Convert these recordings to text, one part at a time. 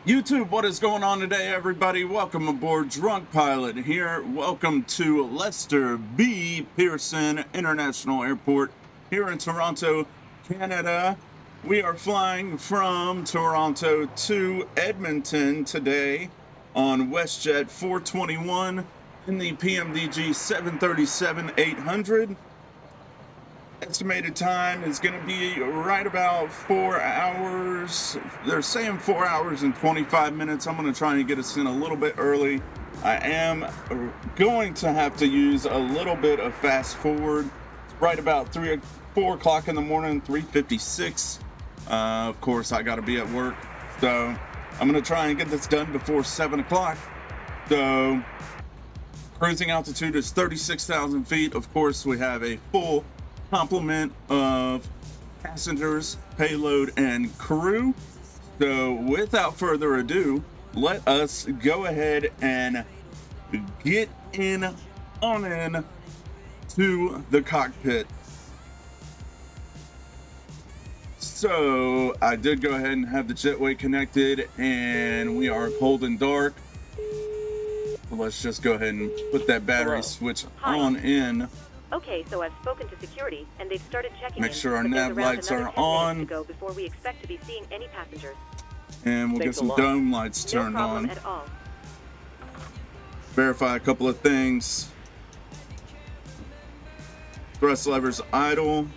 YouTube, what is going on today, everybody? Welcome aboard Drunk Pilot here. Welcome to Lester B. Pearson International Airport here in Toronto, Canada. We are flying from Toronto to Edmonton today on WestJet 421 in the PMDG 737-800. Estimated time is going to be right about 4 hours. They're saying 4 hours and 25 minutes. I'm going to try and get us in a little bit early. I am going to have to use a little bit of fast forward. It's right about 4 o'clock in the morning, 3:56. Of course, I got to be at work. So I'm going to try and get this done before 7 o'clock. So cruising altitude is 36,000 feet. Of course, we have a full complement of passengers, payload, and crew. So without further ado, let us go ahead and get in to the cockpit. So I did go ahead and have the jetway connected, and we are cold and dark. Let's just go ahead and put that battery switch on in. Okay, so I've spoken to security, and they've started checking. Make sure our nav lights are on. To go before we expect to be seeing any passengers. And we'll get some dome lights turned on. At all. Verify a couple of things. Thrust levers idle.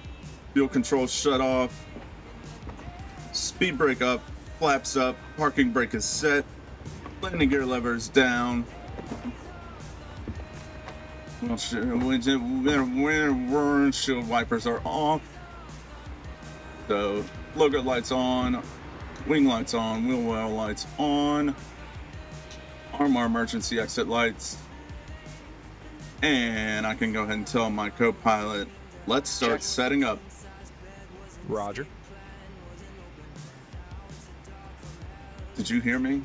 Fuel control shut off. Speed brake up. Flaps up. Parking brake is set. Landing gear levers down. Windshield wipers are off. So logo lights on, wing lights on, wheel well lights on, armor emergency exit lights, and I can go ahead and tell my co-pilot, let's start setting up. Roger. Did you hear me?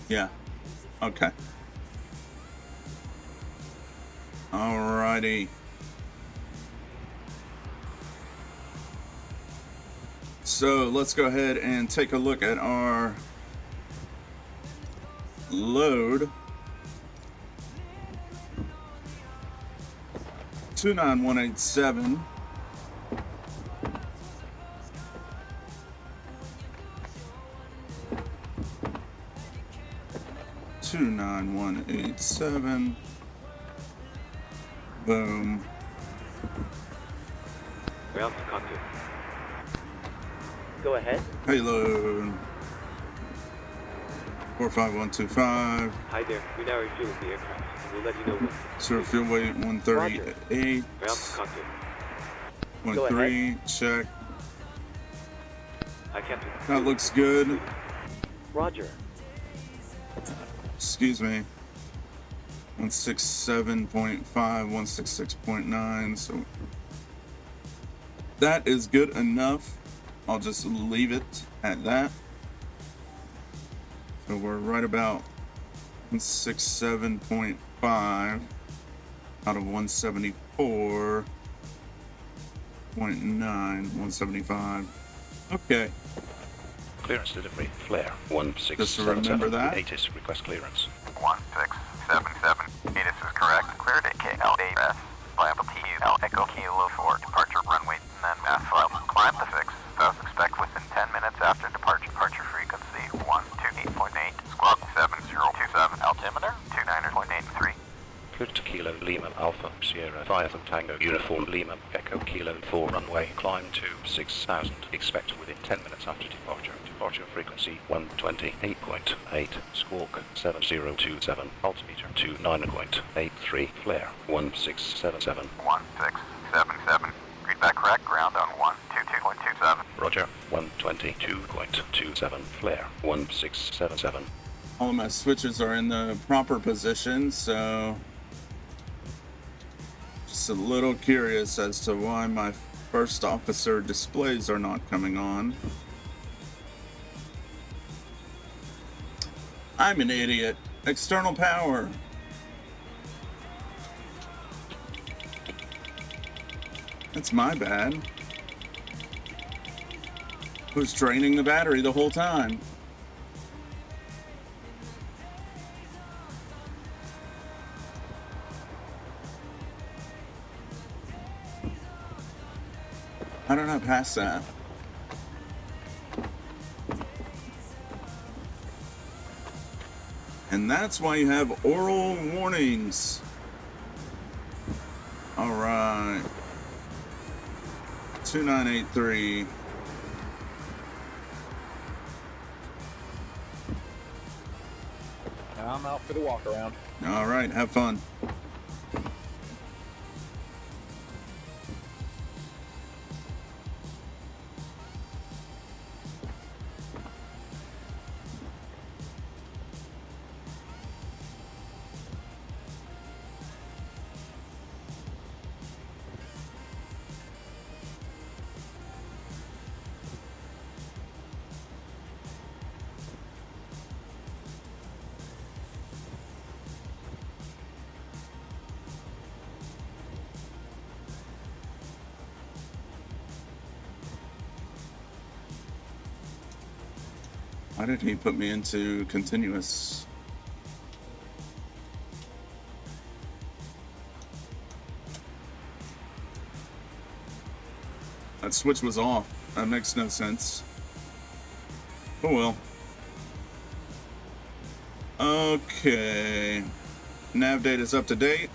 Yeah. Okay. Alrighty. So let's go ahead and take a look at our load. 29187. Boom. Ground to cockpit. Go ahead. Payload 45125. Hi there. We now refuel the aircraft. We'll let you know when. Sir, fuel weight 138. Ground to cockpit. 13. Check. Hi, Captain. That looks good. Roger. Excuse me. 167.5, 166.9. So that is good enough. I'll just leave it at that. So we're right about 167.5 out of 174.9, 175. Okay. Clearance delivery, flare, 1677. Just to remember that. ATIS request clearance. 1677. ATIS is correct. Cleared at KLAS. Plant TUL Echo Kilo 4. Departure runway and then mass file. Climb the fix. Thus expect within 10 minutes after departure. Departure frequency 128.8. Squawk 7027. Altimeter 29.83. Cleared to Kilo Lima Alpha Sierra Phi Tango Uniform Lima Echo Kilo 4 runway. Climb to 6000. Expect within 10 minutes after departure. Departure frequency 128.8. Squawk 7027. Altimeter 29.83. Flare 1677. 1677. Feedback correct. Ground on 122.27. Roger. 122.27. Flare 1677. All of my switches are in the proper position, so just a little curious as to why my first officer displays are not coming on. I'm an idiot. External power. That's my bad. Was draining the battery the whole time. past that. And that's why you have oral warnings. All right. 2983. I'm out for the walk around. All right, have fun. Why did he put me into continuous? That switch was off. That makes no sense. Oh well. Okay. Nav data's up to date.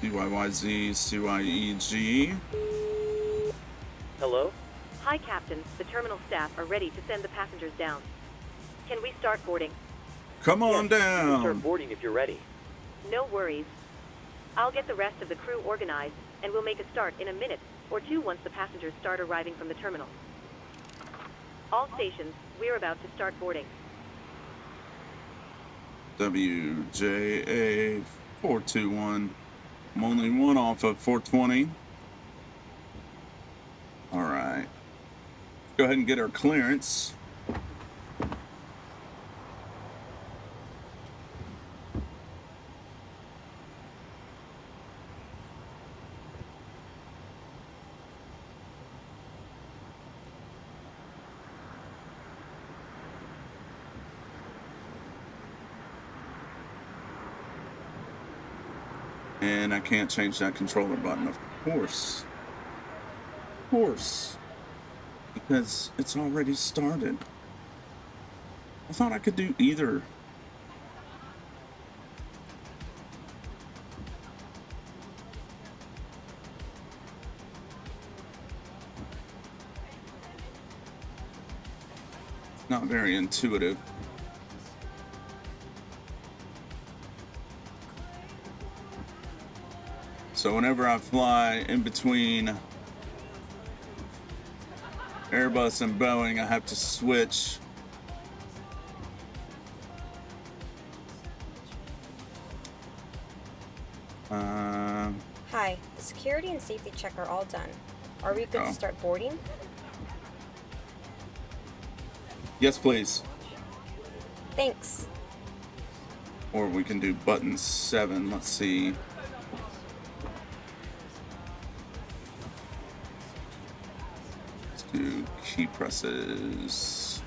CYYZ, CYEG. Hello? Hi, Captain. The terminal staff are ready to send the passengers down. Can we start boarding? Come on Yes, you can down. start boarding if you're ready. No worries. I'll get the rest of the crew organized, and we'll make a start in a minute or two once the passengers start arriving from the terminal. All stations, we're about to start boarding. WJA 421. I'm only one off of 420. All right. Go ahead and get our clearance. And I can't change that controller button, of course. Of course. Because it's already started. I thought I could do either. It's not very intuitive. So whenever I fly in between Airbus and Boeing, I have to switch. Hi, the security and safety check are all done. Are we good to start boarding? Yes, please. Thanks. Or we can do button 7. Let's see. Let's do key presses.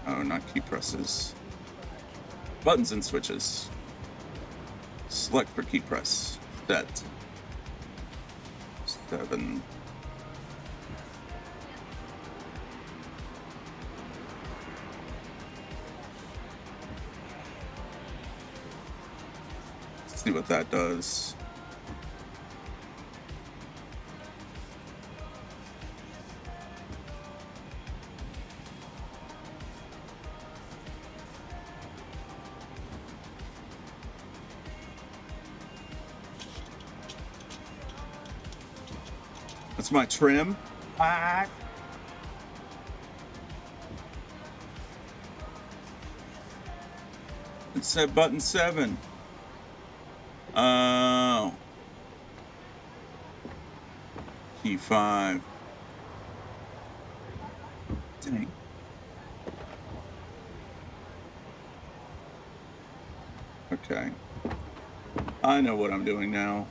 Oh, not key presses. Buttons and switches. Select for key press. Set. 7. See what that does. That's my trim. It said button 7. Oh. Key 5. Dang. Okay. I know what I'm doing now.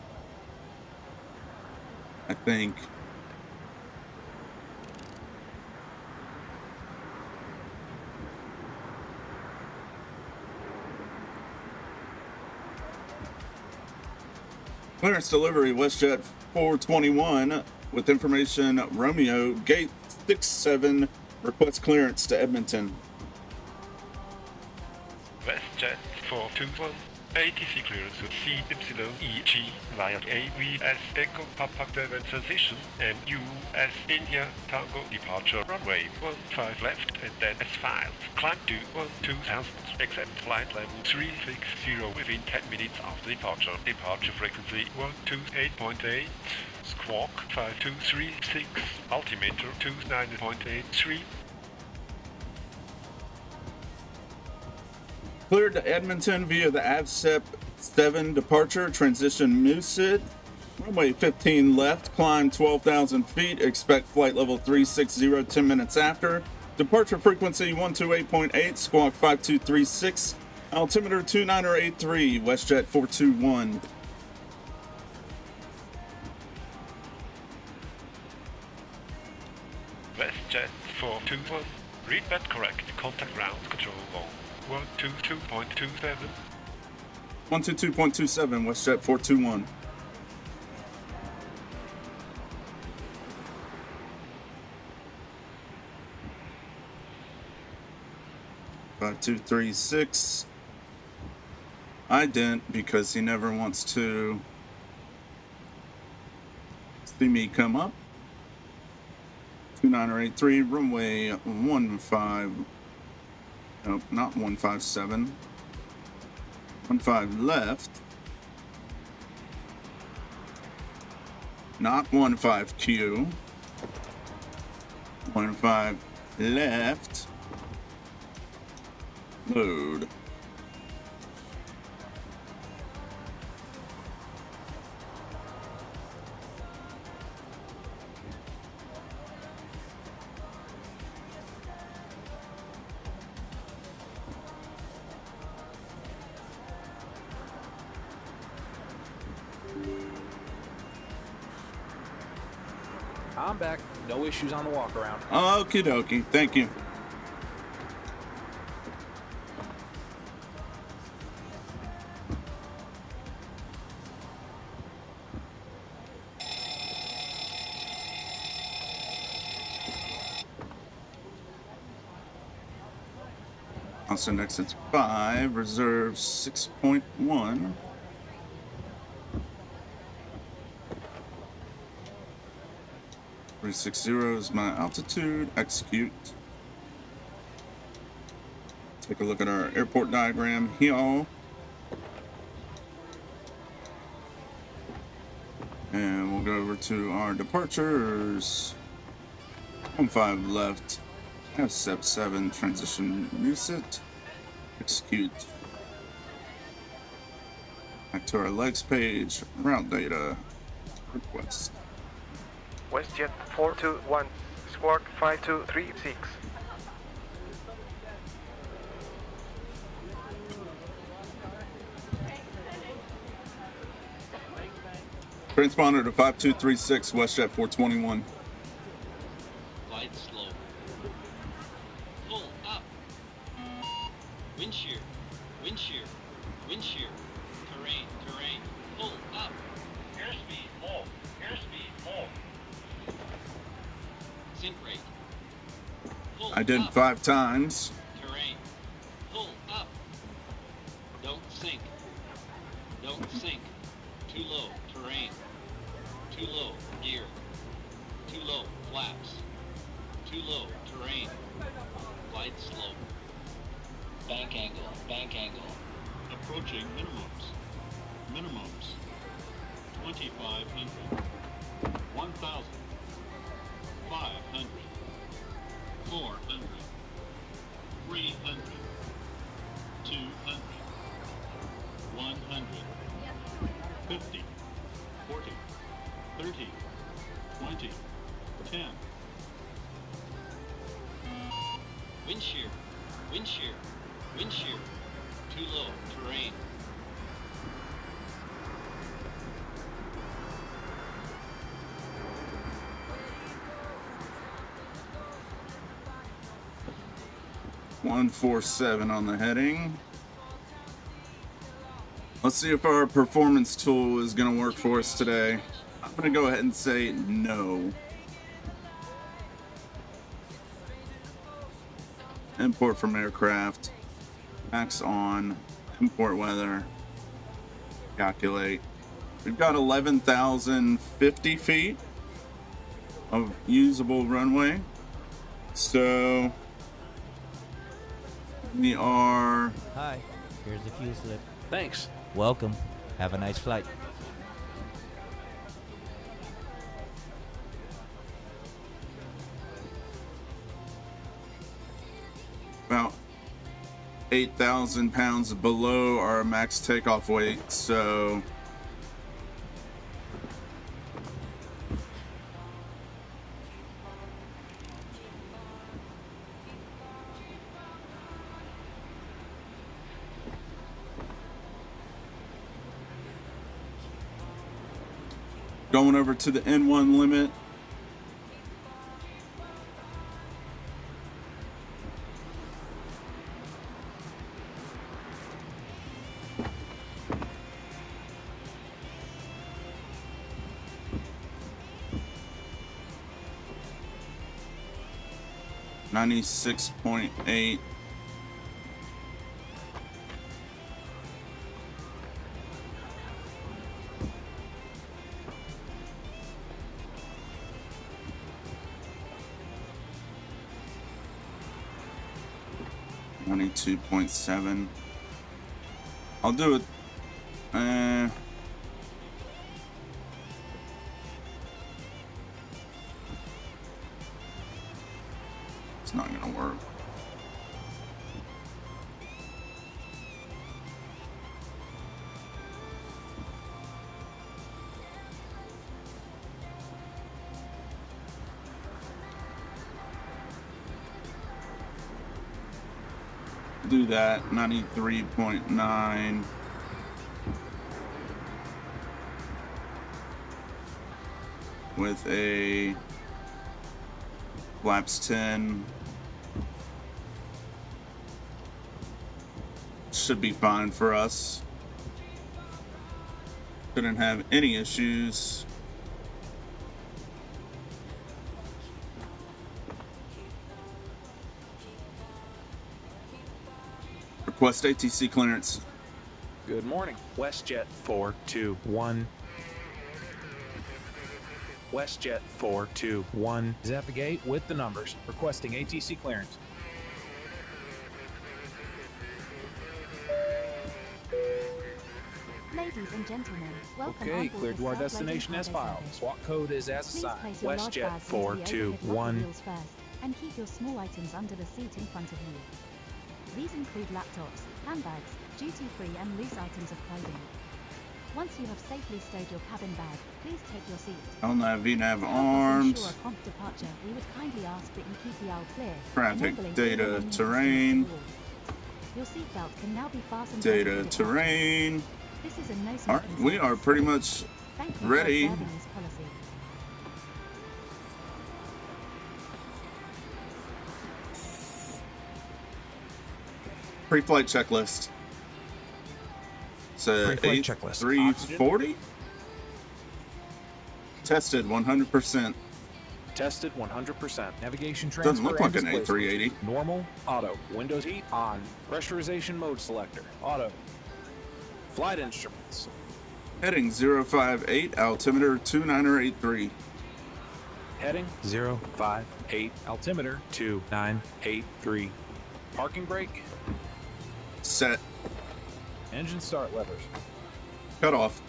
I think. Clearance delivery, WestJet 421 with information Romeo, gate 67, request clearance to Edmonton. WestJet 421, ATC clearance with CYEG via AVS Echo Papa 7 transition and US India Tango departure runway 15 left and then S5. Climb to 12,000, except flight level 360 within 10 minutes after departure. Departure frequency 128.8. Squawk 5236, altimeter 29.83. Cleared to Edmonton via the AVSEP 7 departure, transition Moosehead. Runway 15 left, climb 12,000 feet, expect flight level 360 10 minutes after. Departure frequency 128.8, squawk 5236, altimeter 2983, WestJet 421. WestJet 421, read that correct, contact ground control on 122.27. 122.27, WestJet 421. Five, 2, 3, 6. I didn't because he never wants to see me come up. 2983, runway 15. Nope, not 157. 15 left. Not 15Q. 15 left. Load. I'm back. No issues on the walk around. Okie dokie. Thank you. Also exit 5, reserve 6.1. .360 is my altitude. Execute. Take a look at our airport diagram here. And we'll go over to our departures. 15 left. AVSEP 7 transition Moosehead. Execute. Back to our legs page. Route data. Request. WestJet 421, squawk 5236. Transponder to 5236, WestJet 421. Glide slow. Pull up. Wind shear. Wind shear. Wind shear. Terrain. Terrain. Pull up. Airspeed full. Airspeed full. Sink rate. Pull I did up. 5 times. Terrain. Pull up. Don't sink. Don't sink. Too low. Terrain. Too low. Gear. Too low. Flaps. Too low. Terrain. Glide slope. Bank angle. Bank angle. Approaching minimums. Minimums. 2,500. 1,000. 500. 400. 300. 200. 100. 50. 40. 30. 20. 10. Wind shear. Wind shear. Wind shear. Too low. Terrain. .147 on the heading. Let's see if our performance tool is going to work for us today. I'm going to go ahead and say no. Import from aircraft. Max on. Import weather. Calculate. We've got 11,050 feet of usable runway. So we are... Hi, here's the fuel slip. Thanks. Welcome. Have a nice flight. About 8,000 pounds below our max takeoff weight, so going over to the N1 limit. $96.8. $92.7. I'll do it. It's not gonna work. Do that. 93.9. With a flaps 10. Should be fine for us. Shouldn't have any issues. Request ATC clearance. Good morning. WestJet 421. WestJet 421 is at the gate with the numbers, requesting ATC clearance. Ladies and gentlemen, welcome Okay, cleared to our destination as filed. SWAT code is as assigned. WestJet 421. And keep your small items under the seat in front of you. These include laptops, handbags, duty-free and loose items of clothing. Once you have safely stowed your cabin bag, please take your seat. LNAV, VNAV To help us armed. ensure a prompt departure, we would kindly ask that you keep the aisle clear. Traffic, enabling data, everyone using terrain. the wall. Your seatbelt can now be fastened. Data, over the terrain. This is a no All right, we are pretty much ready. Pre-flight checklist. So Pre-flight checklist. 340. Tested 100%. Tested 100%. Navigation transfer. Doesn't look like and an displacement. A380. Normal. Auto. Windows heat on. Pressurization mode selector. Auto. Flight instruments. Heading 058, altimeter 2983. Heading 058. Altimeter 2983. Parking brake. Set. Engine start levers. Cut off.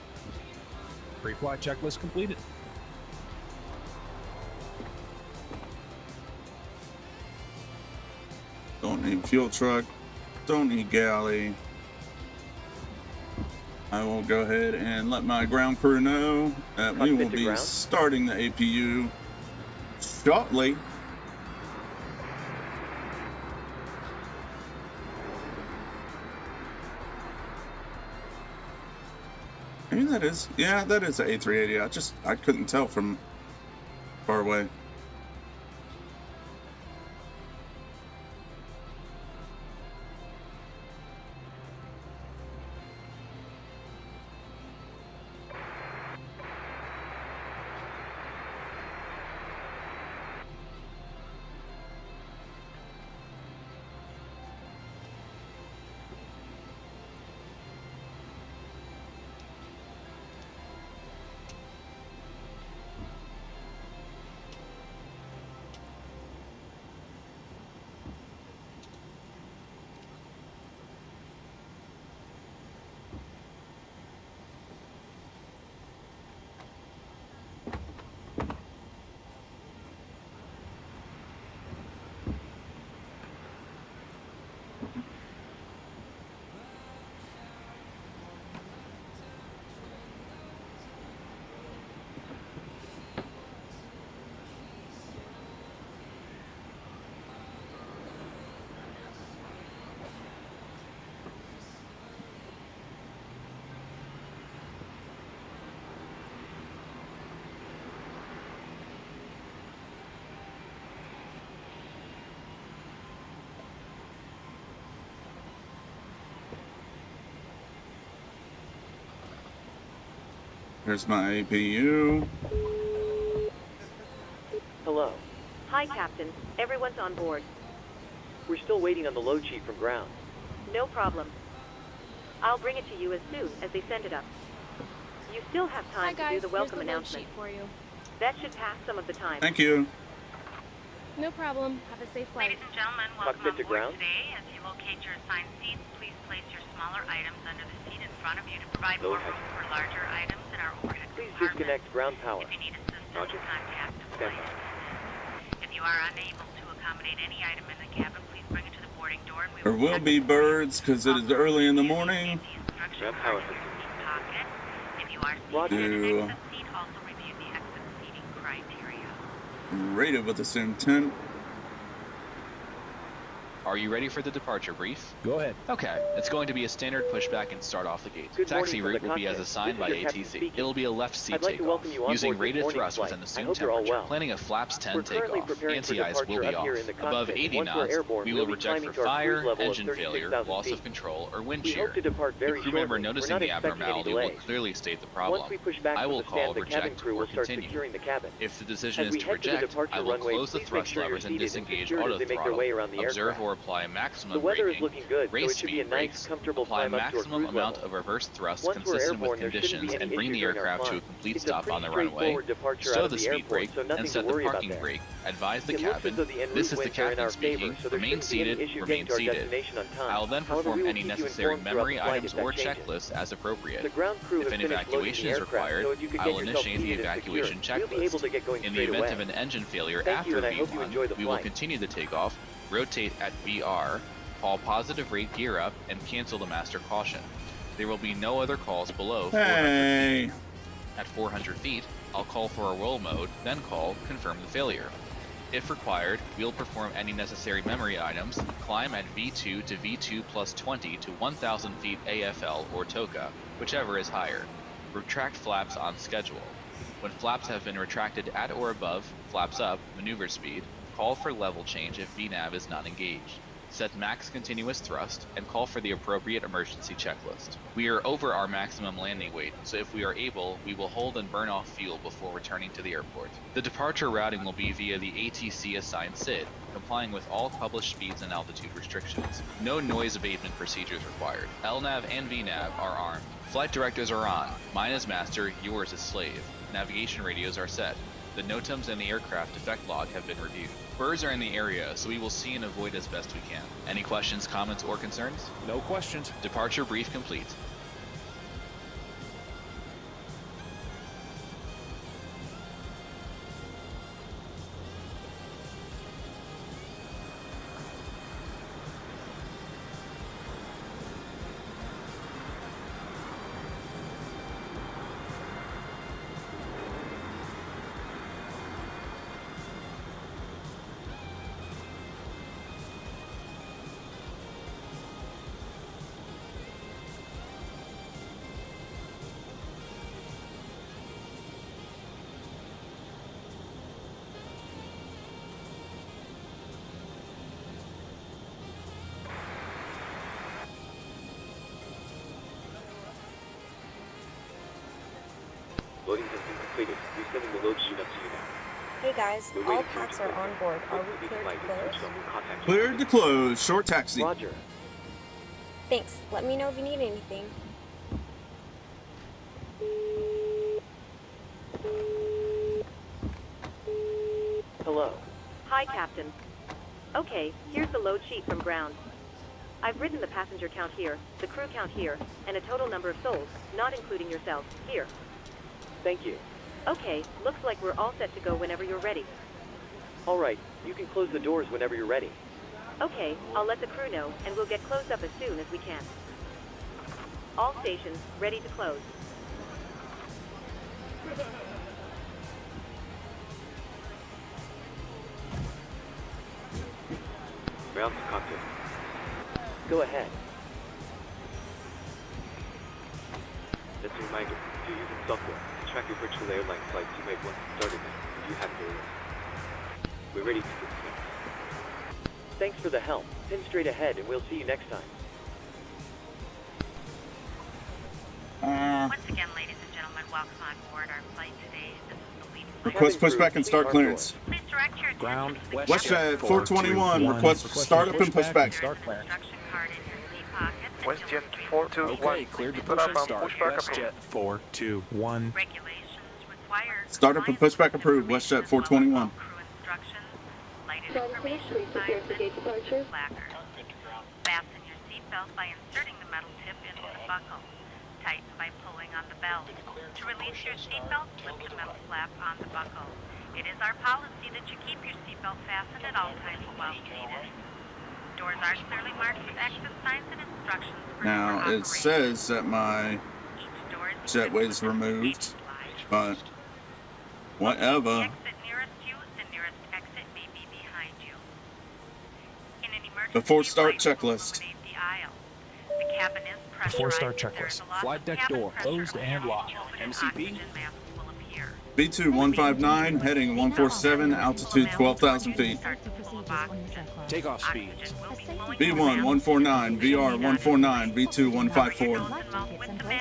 Pre-flight checklist completed. Don't need fuel truck. Don't need galley. I will go ahead and let my ground crew know that we will be starting the APU shortly. I mean, that is, yeah, that is an A380. I couldn't tell from far away. Here's my APU. Hello. Hi, Captain. Everyone's on board. We're still waiting on the load sheet from ground. No problem. I'll bring it to you as soon as they send it up. You still have time to do the welcome announcement. For you. That should pass some of the time. Thank you. No problem. Have a safe flight. Ladies and gentlemen, welcome Cockpit on to board ground. today. As you locate your assigned seats, please place your smaller items under the seat in front of you to provide more room for larger items in our overhead Please compartment. disconnect ground power. If you need assistance, Roger. contact the Stand flight. by. If you are unable to accommodate any item in the cabin, please bring it to the boarding door and we There will be birds because it is early in the morning. Ground power system. pocket. If you are Roger. seated in an exit seat, also review the exit seating criteria. Rated with this intent. Are you ready for the departure brief? Go ahead. Okay, it's going to be a standard pushback and start off the gate. Good Taxi morning route from will the be as cockpit. assigned This by is your captain ATC. speaking. It'll be a left seat I'd like to takeoff, welcome you on using board this rated morning's thrust flight. with an I assumed hope you're all temperature. well. Planning a flaps 10 We're currently takeoff. preparing for Anti-ice will departure be up here off. in the Above cockpit. 80 Once we're knots, airborne, we we'll will be reject climbing for to our cruise fire, level of engine failure, 36,000 loss feet. of control, or wind We shear. hope to depart very The crew member shortly. noticing We're the not expecting any abnormality will delays. clearly state the problem. Once we push back I from will the call stand, the cabin reject crew or will start continue. securing the cabin. If the decision As is we to head to the reject, departure I will runway, close the please make thrust sure you're levers and seated and disengage secured as auto they make their throttle. way around the Observe aircraft. or apply maximum The weather braking, is looking good, so raise it should be a speed nice, brakes, comfortable apply climb up to our maximum cruise amount level. of reverse thrust Once we're consistent with airborne, there shouldn't conditions be any and bring issue the during our aircraft to a climb. complete It's a stop pretty on the runway. straightforward departure out Stow of the the speed airport, brake so nothing and to set the worry about parking there. brake. Advise the It looks as cabin. though the en route This is the winds are in captain our speaking. favor, so there Remain shouldn't be any seated, issue remain getting to our seated. destination on time. I will then However, perform we will any keep you necessary informed throughout memory the flight items if that or changes. checklists as appropriate. The ground crew If has an finished loading evacuation the is aircraft, required, so if you could I get will yourself initiate the seated and evacuation secured, you'll be able to checklist. get going In the straight event away. of an engine failure Thank after you, and I hope you V1, enjoy the we will flight. continue the takeoff, rotate at VR, call positive rate gear up, and cancel the master caution. There will be no other calls below 400 feet. At 400 feet, I'll call for a roll mode, then call confirm the failure. If required, we'll perform any necessary memory items, climb at V2 to V2 plus 20 to 1,000 feet AFL or TOCA, whichever is higher. Retract flaps on schedule. When flaps have been retracted at or above, flaps up, maneuver speed, call for level change if VNAV is not engaged. Set max continuous thrust, and call for the appropriate emergency checklist. We are over our maximum landing weight, so if we are able, we will hold and burn off fuel before returning to the airport. The departure routing will be via the ATC assigned SID, complying with all published speeds and altitude restrictions. No noise abatement procedures required. LNAV and VNAV are armed. Flight directives are on. Mine is master, yours is slave. Navigation radios are set. The NOTAMs and the aircraft defect log have been reviewed. Birds are in the area, so we will see and avoid as best we can. Any questions, comments, or concerns? No questions. Departure brief complete. Loading has been completed. We're sending the load sheet up to you now. Hey guys, We're all waiting for packs you are to on board. Are we cleared to close? Contact you. Cleared to close. Short taxi. Roger. Thanks. Let me know if you need anything. Hello. Hi, Captain. Okay, here's the load sheet from ground. I've written the passenger count here, the crew count here, and a total number of souls, not including yourself, here. Thank you. Okay, looks like we're all set to go whenever you're ready. All right, you can close the doors whenever you're ready. Okay, I'll let the crew know, and we'll get closed up as soon as we can. All stations, ready to close. Ground to cockpit. Go ahead. Just a reminder, if you're using software to track your virtual airline flights, you might want to start it now if you haven't already. We're ready to disconnect. Thanks for the help. Pin straight ahead, and we'll see you next time. Once again, ladies and gentlemen, Welcome on board our flight today. This is the lead flight. Request pushback and start clearance. Please direct your Ground, WestJet 421. Request startup and pushback. Start clearance. instruction card in your seat pocket. WestJet 421. Okay, cleared to push and start. WestJet 421. Regulations require Startup and pushback approved. WestJet 421. crew instructions, lighted information signs, and placard. Fasten your seatbelt by inserting the metal tip into the buckle. Tighten by pulling on the belt. To release your seatbelt, slip the metal flap on the buckle. It is our policy that you keep your seatbelt fastened at all times while seated. Doors are clearly marked with exit signs and instructions for door Now, it operation. says that my Each door is jetway's removed, but whatever. exit nearest you, the nearest exit may be behind you. In an emergency, Before start flight, checklist. illuminate the aisle. The cabin is pressurized. Before start There is checklist. a loss Flight of deck cabin door pressure closed when and you locked. open and MCP. oxygen masks will appear. B2 159, heading 147, altitude 12,000 feet. Takeoff speeds. B1 149, VR 149, V2 154.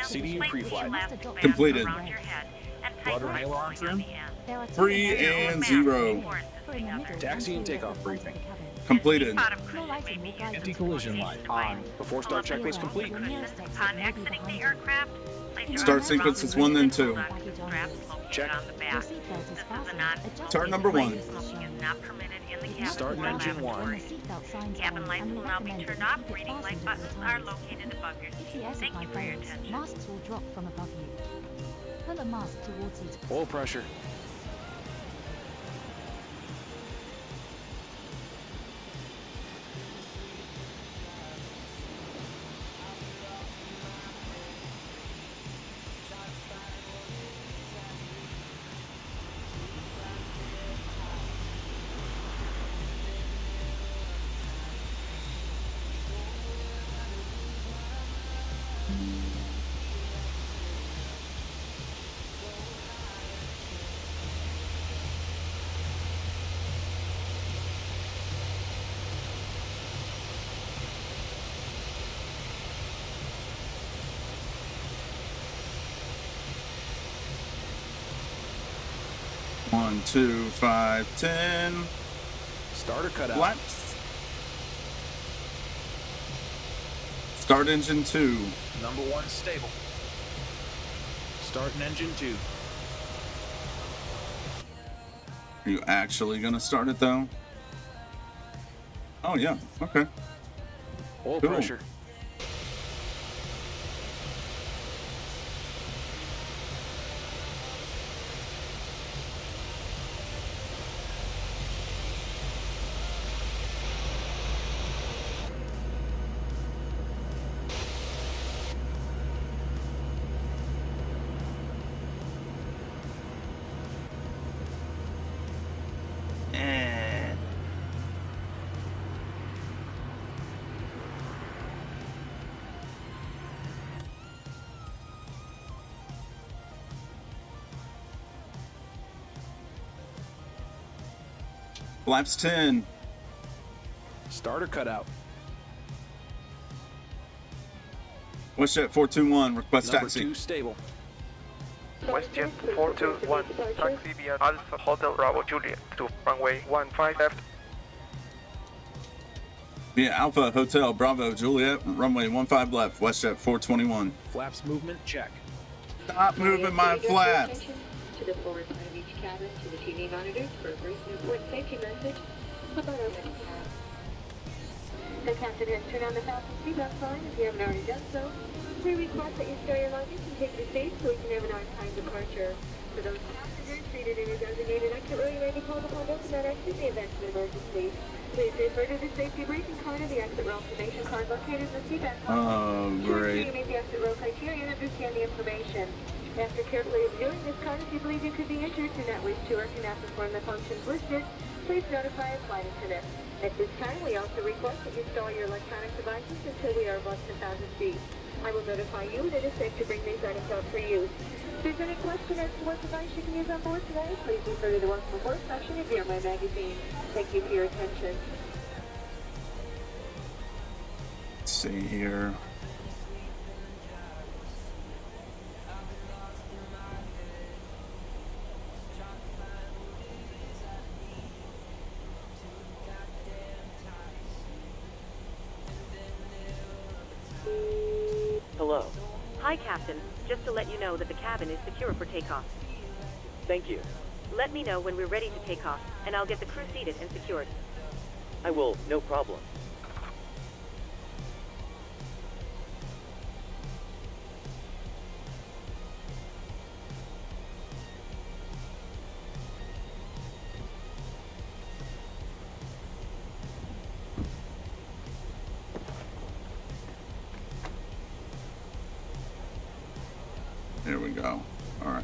CDU pre-flight. Completed. Rudder halo trim. 3 and 0. Taxi and takeoff briefing. Completed. Anti-collision light on. Before start checklist complete. Upon exiting the aircraft, place your Start arms sequence is around 1 then the 2. straps located Check. on the back. This is a non-smoking Turn number 1. flight. Smoking is not permitted in the cabin Start or engine lavatory. 1. Cabin lights will now be turned off. Reading light buttons are located above your seat. Thank you for your attention. Masks will drop from above you. Pull a mask towards you. Oil pressure. One, 2, 5, 10. Starter cutout. Flaps. Start engine 2. Number 1 stable. Starting engine 2. Are you actually gonna start it though? Oh yeah, okay. Oil Cool. pressure. Flaps 10. Starter cutout. WestJet 421, request Number taxi. 2 stable. WestJet 421. Taxi via Alpha Hotel Bravo Juliet to runway 15 left. Via Alpha Hotel Bravo Juliet, runway 15 left, WestJet 421. Flaps movement check. Stop moving my flaps. To the forward side of each cabin, to the TV monitors for a brief and important safety message about opening tab. The captain has turned on the fasten seatbelt sign. If you haven't already done so, we request that you store your luggage and take your seat so we can have an on-time departure. For those passengers seated in a designated exit row, you may be called upon to open that exit in the event of an emergency. Please refer to the safety briefing card or the exit row information card located in the seatbelt pocket. Oh, great. You meet the exit row criteria and understand the information. After carefully reviewing this card, if you believe you could be injured, do not wish to, or cannot perform the functions listed, please notify a flight attendant. At this time, we also request that you install your electronic devices until we are above 10,000 feet. I will notify you that it is safe to bring these items out for use. If there's any question as to what device you can use on board today, please refer to the Welcome Aboard section of your My Magazine. Thank you for your attention. Let's see here. Hi, Captain. Just to let you know that the cabin is secure for takeoff. Thank you. Let me know when we're ready to take off, and I'll get the crew seated and secured. I will, no problem. There we go. All right.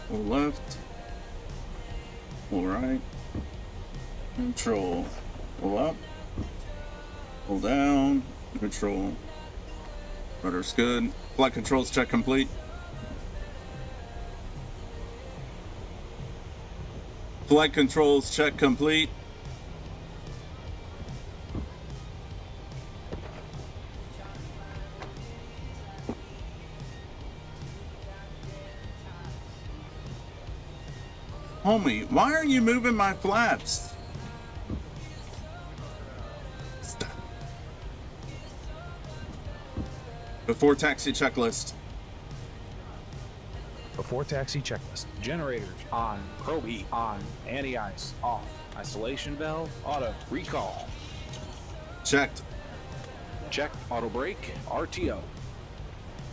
Pull left. Pull right. Control. Pull up. Pull down. Control. Rudder's good. Flight controls check complete. Flight controls check complete. Homie, why are you moving my flaps? Stop. Before taxi checklist. Before taxi checklist. Generators on. Probe heat on. Anti-ice off. Isolation valve auto. Recall. Checked. Checked. Auto brake. RTO.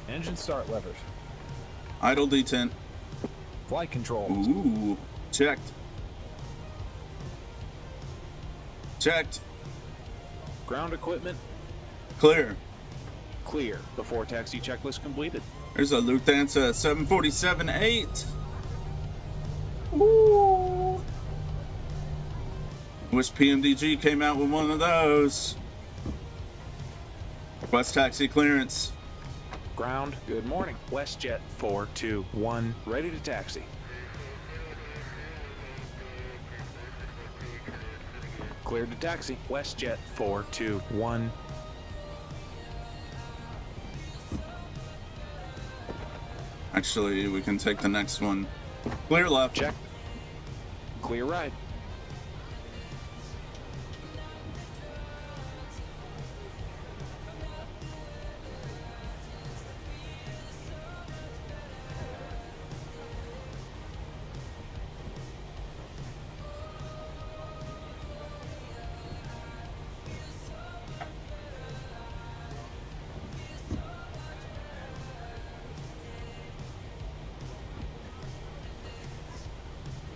Engine start levers. Idle detent. Flight control. Ooh. Checked. Checked. Ground equipment. Clear. Clear. Before taxi checklist completed. There's a Lufthansa 747-8. Ooh. Wish PMDG came out with one of those. Request taxi clearance. Ground. Good morning. WestJet 421. Ready to taxi. Cleared to taxi. WestJet 421. Actually, we can take the next one. Clear left. Check. Clear right.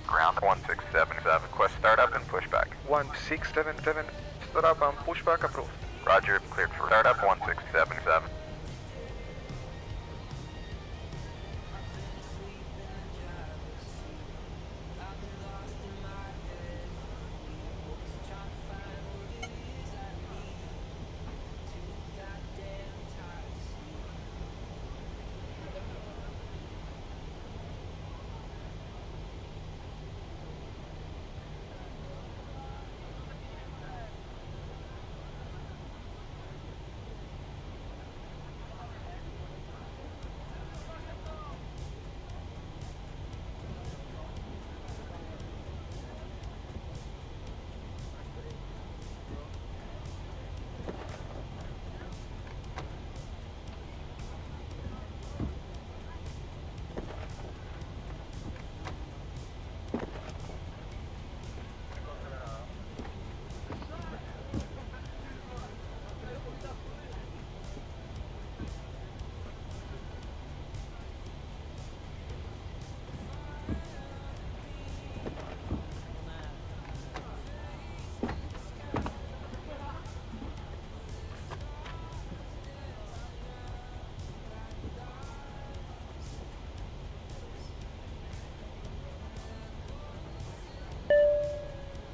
Ground 1677. Request startup and pushback. 1677. Startup and pushback approved. Roger. Cleared for startup 1677.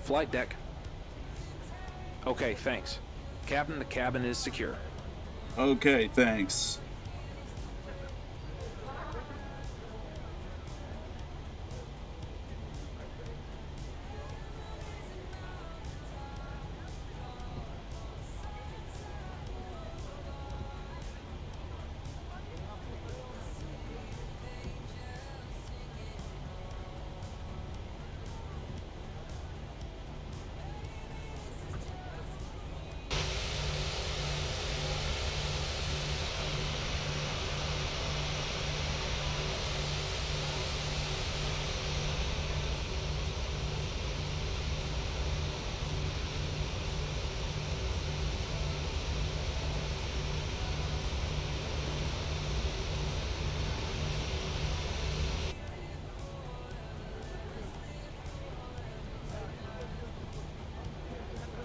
Flight deck. Okay, thanks. Captain, the cabin is secure. Okay, thanks.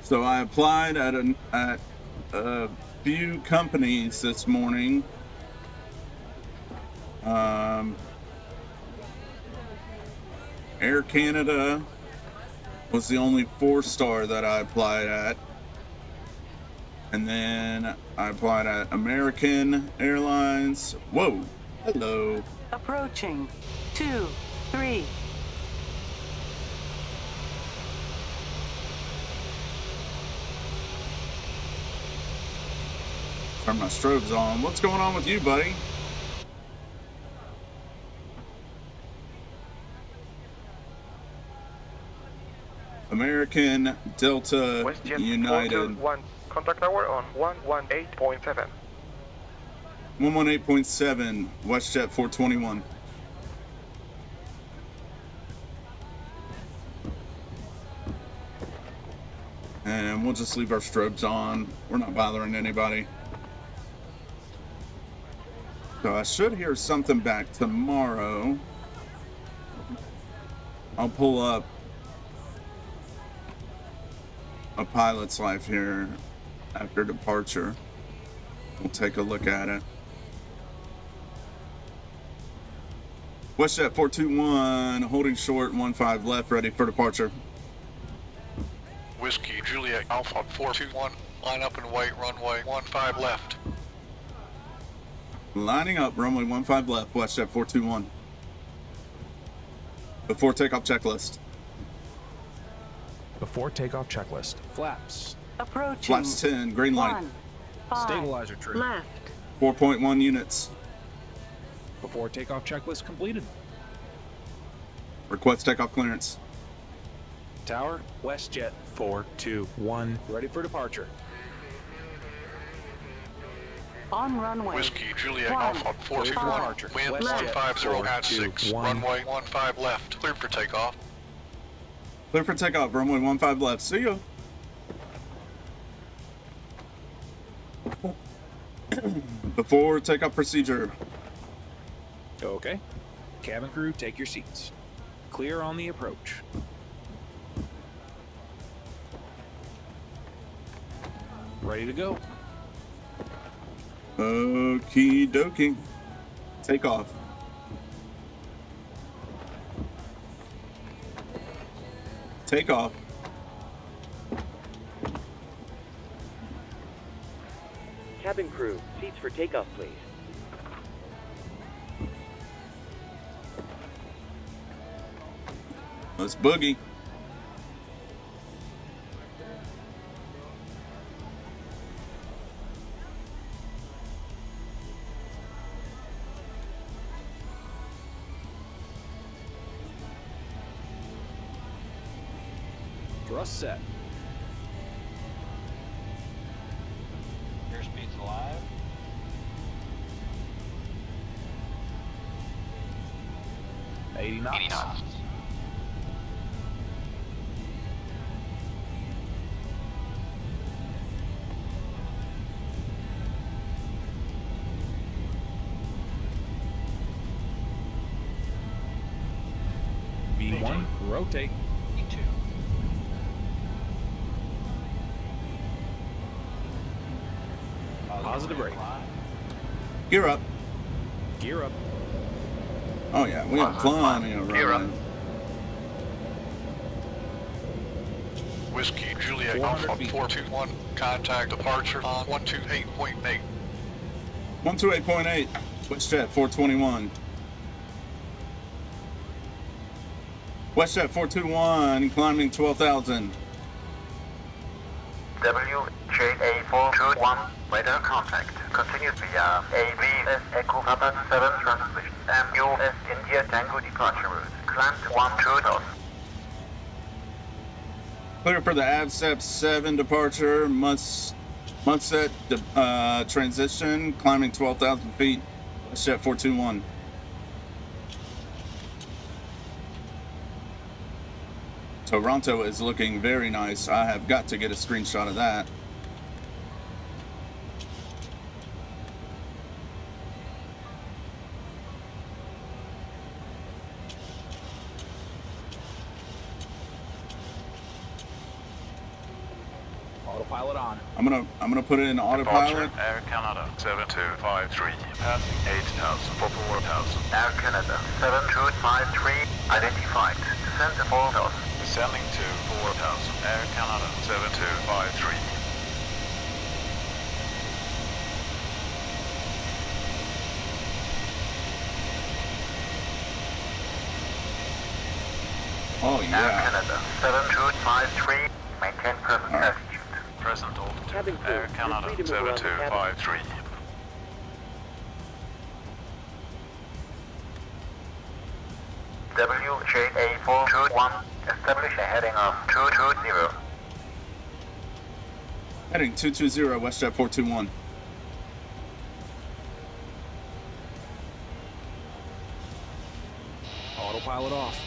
So I applied at a few companies this morning. Air Canada was the only 4-star that I applied at. And then I applied at American Airlines. Whoa, hello. Approaching. 2, 3. Turn my strobes on. What's going on with you, buddy? American, Delta, WestJet United. 421. Contact tower on 118.7. 118.7, WestJet 421. And we'll just leave our strobes on. We're not bothering anybody. So I should hear something back tomorrow. I'll pull up a pilot's life here after departure. We'll take a look at it. WestJet 421, holding short, 15 left, ready for departure. Whiskey Juliet Alpha 421, line up and wait, runway 15 left. Lining up, runway 15 left, WestJet 421. Before takeoff checklist. Before takeoff checklist. Flaps. Approaching. Flaps 10, green light. 1, 5, Stabilizer tree. left. 4.1 units. Before takeoff checklist completed. Request takeoff clearance. Tower, WestJet 421. Ready for departure. On runway. Whiskey Juliet 1, Alpha 421, 5, wind left. 150 at 6, runway 15 left, cleared for takeoff. Clear for takeoff, runway 15 left. See ya. Before takeoff procedure. Okay. Cabin crew, take your seats. Clear on the approach. Ready to go. Okie dokie. Take off. Take off. Cabin crew, seats for takeoff, please. Let's boogie. Thrust set. Airspeed's alive. $80 knots. 80 knots. V1, rotate. E2. Positive rate. Gear up. Gear up. Oh yeah, we have plenty of Gear up. runway. Whiskey Juliet Alpha 421, contact departure on 128.8. 128.8, WestJet 421. WestJet 421, climbing 12,000. WJA421, radar contact. Continues via AVS Echo Papa 7 transmission. MUS India Tango departure route. Climb 12,000. Clear for the AVSEP 7 departure, must set transition, climbing 12,000 feet, WestJet 421. Toronto is looking very nice. I have got to get a screenshot of that. Autopilot on. I'm gonna put it in autopilot. Departure, Air Canada 7253, passing 8,000 for 4,000. Air Canada 7253, identified. Descend to 4,000. Descending to 4,000. Air Canada 7253. Oh yeah. Air Canada 7253, maintain present altitude. Present altitude. Air Canada 7253. WJA421, establish a heading of 220. Heading 220, WestJet 421. Autopilot off.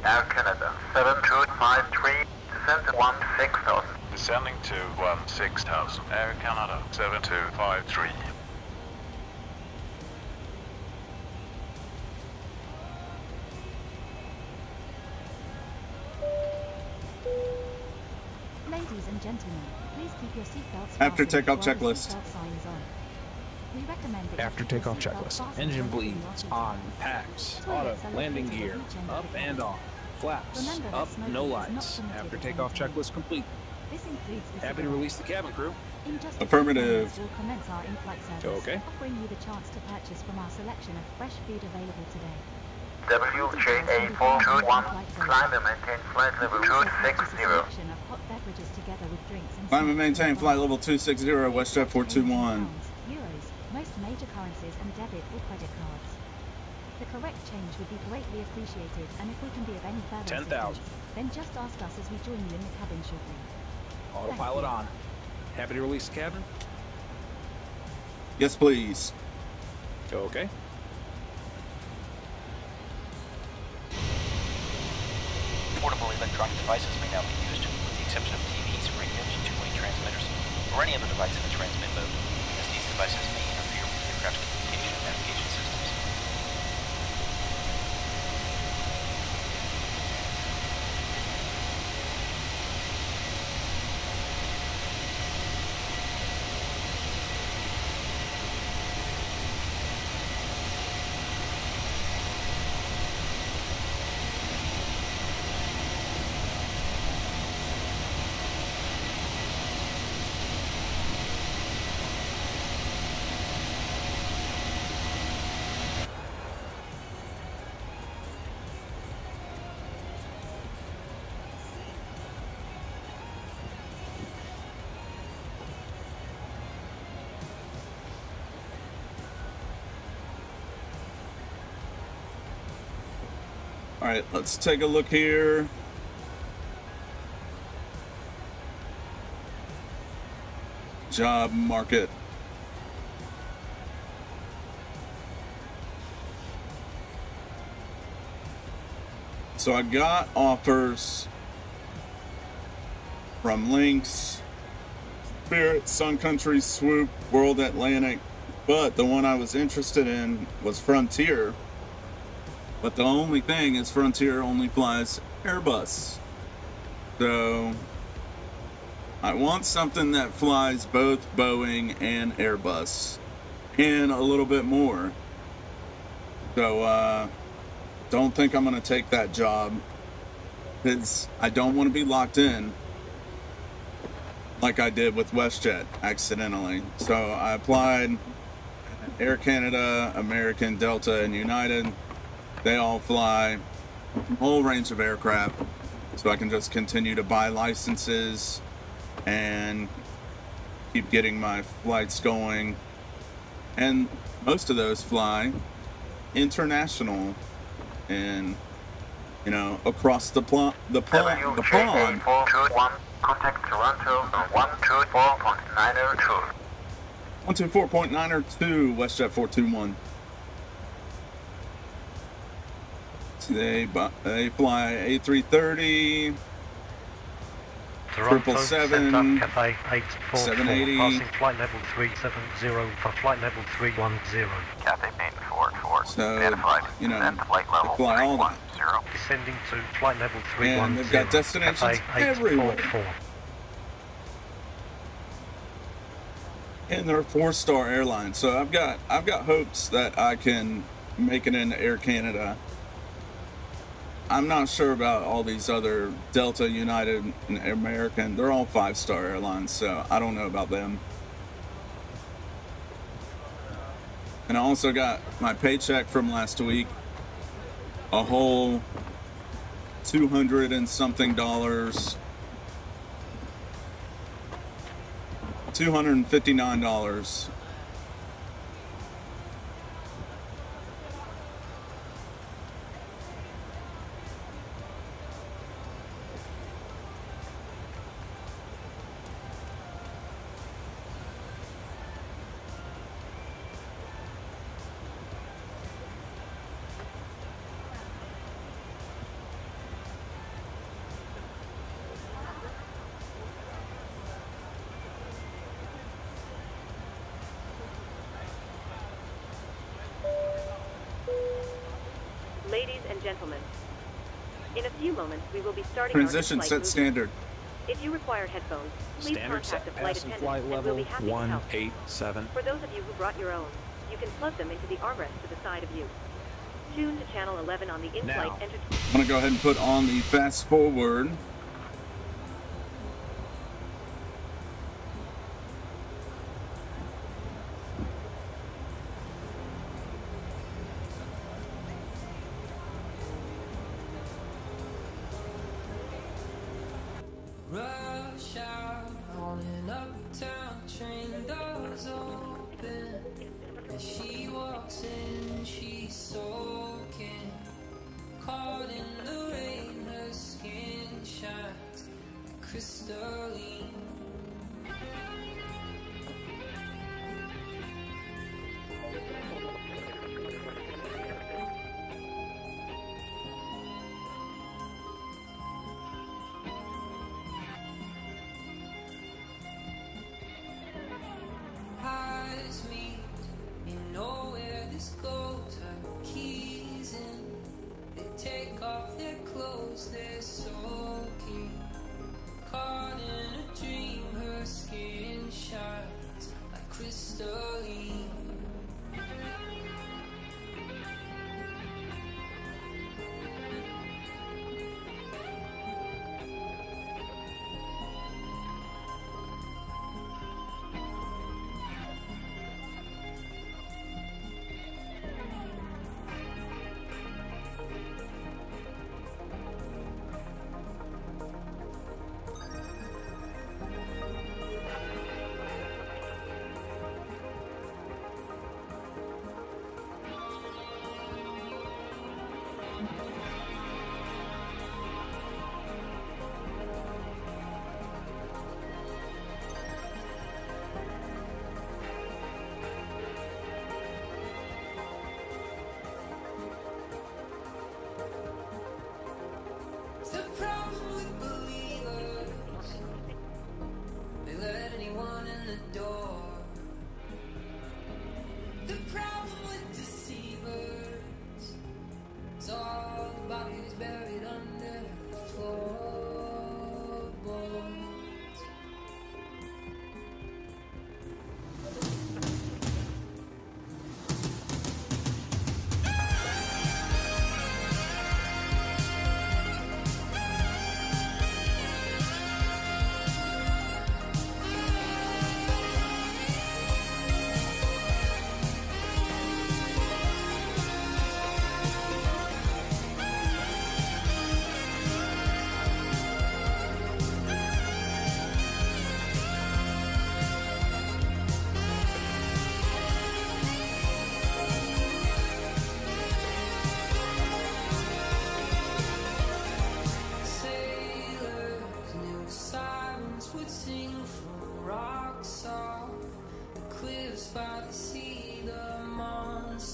Air Canada 7253, descend to 16,000. Descending to 16,000. Air Canada 7253. Ladies and gentlemen, please keep your seatbelts After fastened takeoff while the checklist. seatbelt sign is on. We recommend that you After keep your takeoff seatbelt checklist. fastened Engine when leaving bleeds your seat. on. Packs. Auto. Toilets are Landing located gear. at each end of Up the and cabin. off. Flaps. Remember that Up. smoking No is not lights. permitted After at takeoff any time. checklist complete. This includes the Happy to cigarette. release the cabin crew. In just a few Affirmative. moments, we'll commence our in-flight service, Okay. offering you the chance to purchase from our selection of fresh food available today. WJA421, climb and maintain flight level You can also purchase a 260. selection of hot beverages together with drinks and Climb and snacks maintain in flight advance. level 260, WestJet 421. Pounds, euros, most major currencies and debit or credit cards. The correct change would be greatly appreciated, and if we can be of any further 10,000. assistance, then just ask us as we join you in the cabin shortly. Autopilot on. Happy to release the cabin? Yes, please. Okay. Portable electronic devices may now be used, with the exception of TVs, radios, two-way transmitters, or any other device in the transmit mode, as these devices may interfere with the aircraft's communication and navigation systems. All right, let's take a look here. Job market. So I got offers from Lynx, Spirit, Sun Country, Swoop, World Atlantic, but the one I was interested in was Frontier. But the only thing is Frontier only flies Airbus. So I want something that flies both Boeing and Airbus and a little bit more. So don't think I'm gonna take that job because I don't want to be locked in. like I did with WestJet accidentally. So I applied Air Canada, American, Delta, and United. They all fly a whole range of aircraft, so I can just continue to buy licenses and keep getting my flights going. And most of those fly international and, you know, across the pond. Contact Toronto on 124.902. 124.902, WestJet 421. So they fly A330, Toronto, 777, Cafe 844, 780. passing flight level 370 for flight level 310. Cafe 844. So, you know, they fly all that. Descending to flight level 310. And they've got destinations everywhere. And they're 4-star airlines, so I've got hopes that I can make it into Air Canada. I'm not sure about all these other Delta, United, and American. They're all 5-star airlines, so I don't know about them. And I also got my paycheck from last week, a whole $200 and something, $259. Ladies and gentlemen, in a few moments we will be starting Transition our set standard. If you require headphones, please Standard contact the set flight pass and attendant flight and we'll level be happy to help. 187. For those of you who brought your own, you can plug them into the armrest to the side of you. Tune to channel 11 on the in-flight entertainment. I'm going to go ahead and put on the fast forward. Rush out on an uptown train, doors open. As she walks in, she's soaking. Caught in the rain, her skin shines crystalline. Eyes meet in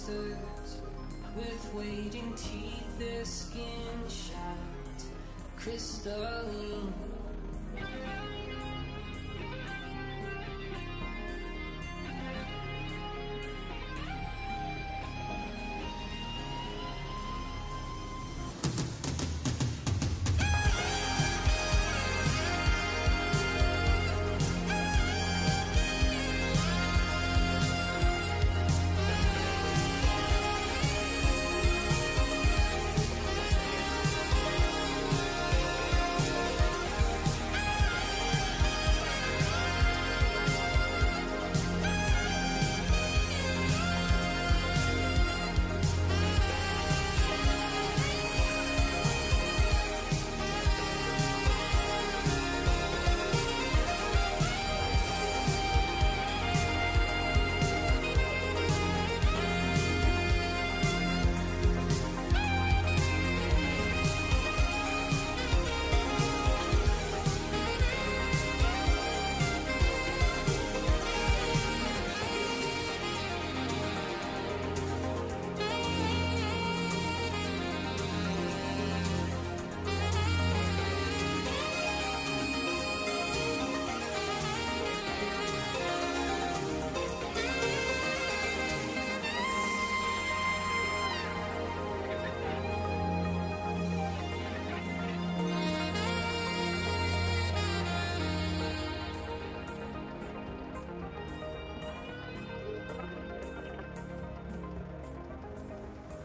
monsters with waiting teeth, their skin shines crystalline.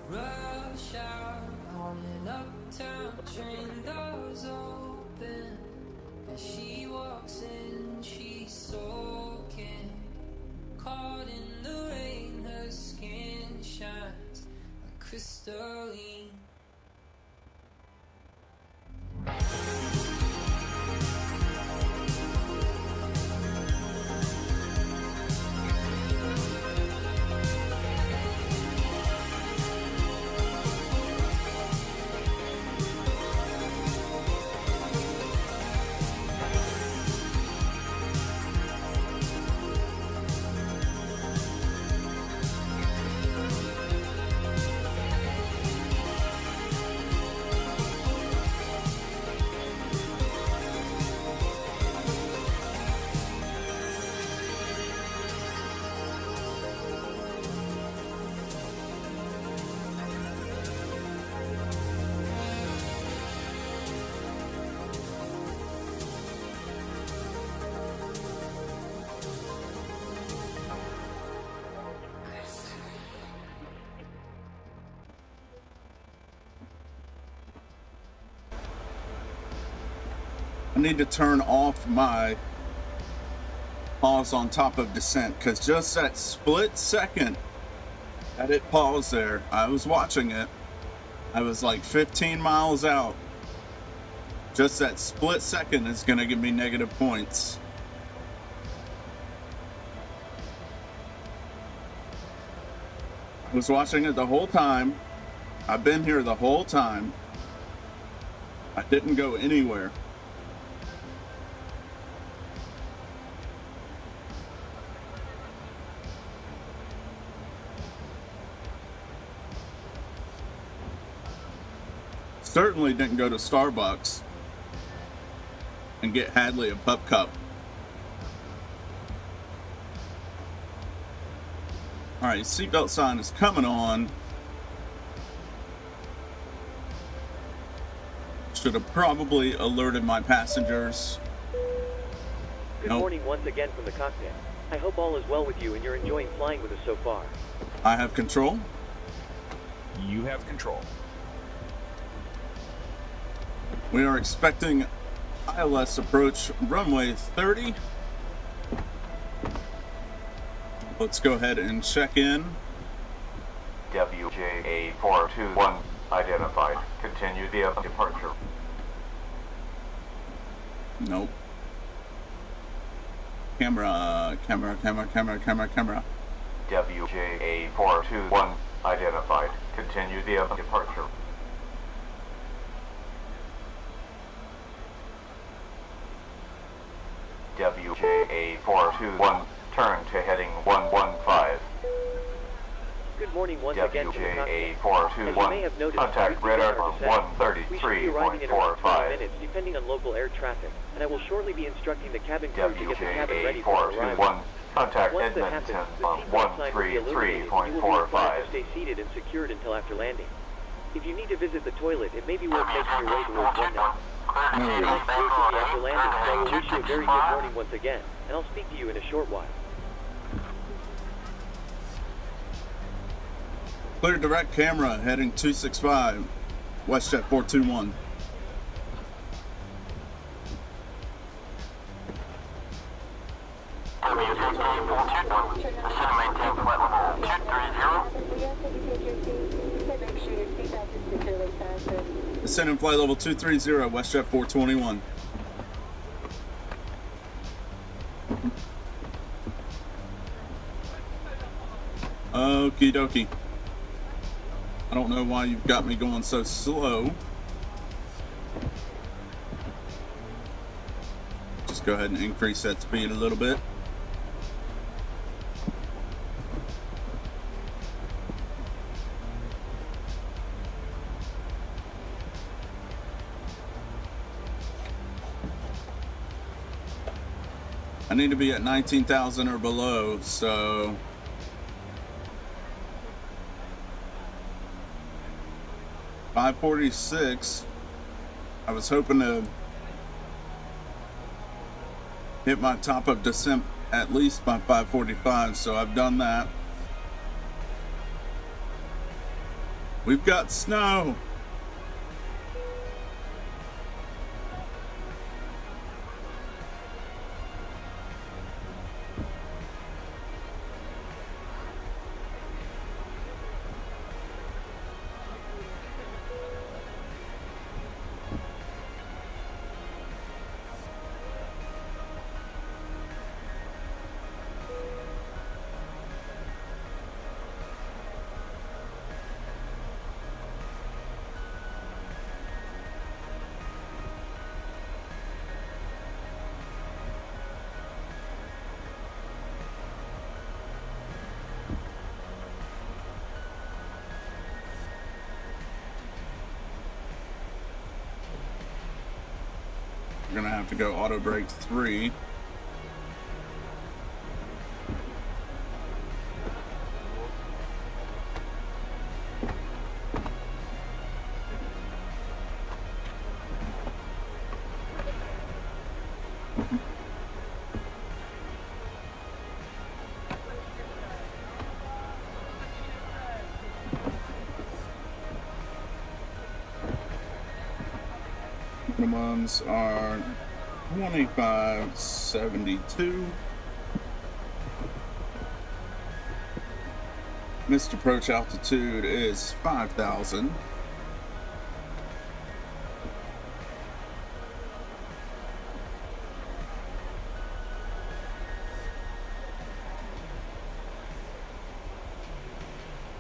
Rush out on an uptown train, doors open. As she walks in, she's soaking. Caught in the rain, her skin shines like crystalline. I need to turn off my pause on top of descent, because just that split second that it paused there, I was watching it. I was like 15 miles out. Just that split second is going to give me negative points. I was watching it the whole time. I've been here the whole time. I didn't go anywhere. Certainly didn't go to Starbucks and get Hadley a pup cup. Alright, seatbelt sign is coming on. Should have probably alerted my passengers. Good morning once again from the cockpit. I hope all is well with you and you're enjoying flying with us so far. I have control. You have control. We are expecting ILS approach runway 30. Let's go ahead and check in. WJA421 identified. Continue via departure. Nope. Camera. WJA421 identified. Continue via departure. WJA421, turn to heading 115. Good morning once again to the cockpit. WJA421, As you may have noticed, contact we radar are from we should be arriving in around 20 133.45. minutes, depending on local air traffic, and I will shortly be instructing the cabin crew to get the cabin ready for our arrival. WJA421, contact Once that Edmonton happens, the from seatbelt sign will be illuminated, and you will be required 133.45. to stay seated and secured until after landing. If you need to visit the toilet, it may be worth making your way towards one now. Your next move will be after landing, so I will wish you a very good morning once again, and I'll speak to you in a short while. Clear direct camera heading 265, WestJet 421. Descending flight level 230, WestJet 421. Okie dokie. I don't know why you've got me going so slow. Just go ahead and increase that speed a little bit. I need to be at 19,000 or below, so 546. I was hoping to hit my top of descent at least by 545, so I've done that. We've got snow. We're gonna have to go auto brake 3. Minimums are 2572. Missed approach altitude is 5,000.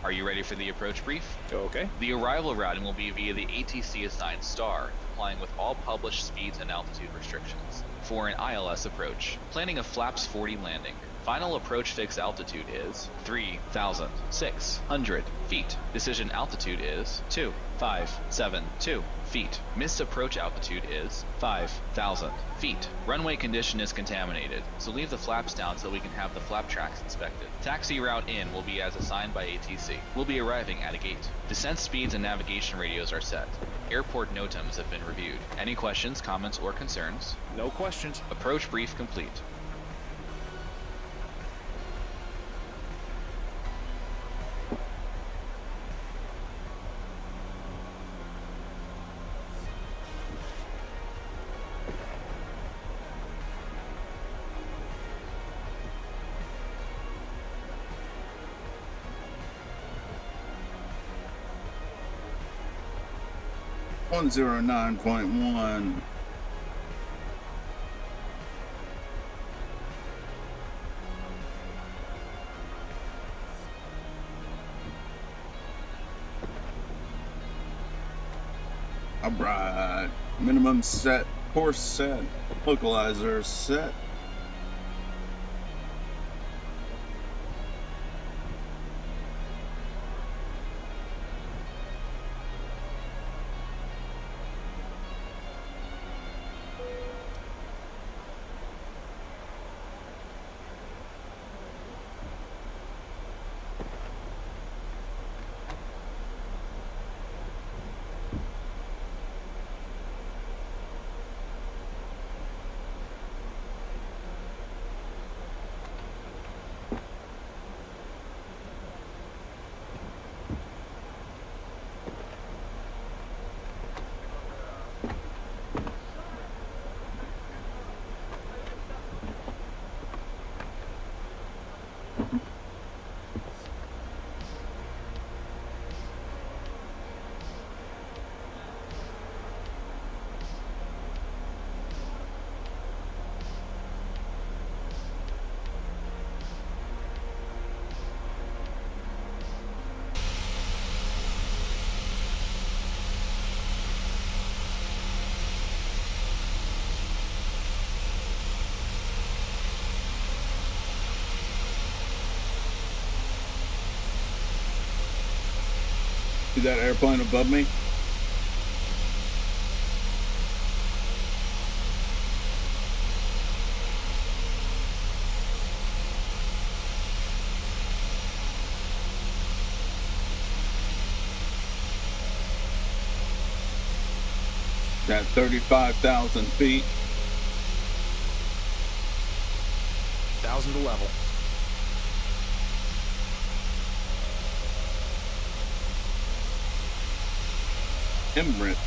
Are you ready for the approach brief? Okay. The arrival routing will be via the ATC assigned star, complying with all published speeds and altitude restrictions. For an ILS approach, planning a flaps 40 landing. Final approach fixed altitude is 3,600 feet. Decision altitude is 2,572 feet. Missed approach altitude is 5,000 feet. Runway condition is contaminated, so leave the flaps down so we can have the flap tracks inspected. Taxi route in will be as assigned by ATC. We'll be arriving at a gate. Descent speeds and navigation radios are set. Airport NOTAMs have been reviewed. Any questions, comments, or concerns? No questions. Approach brief complete. One 109.1. Alright. Minimum set, course set, localizer set. See that airplane above me? At 35,000 feet. 1,000 to level. Emirates.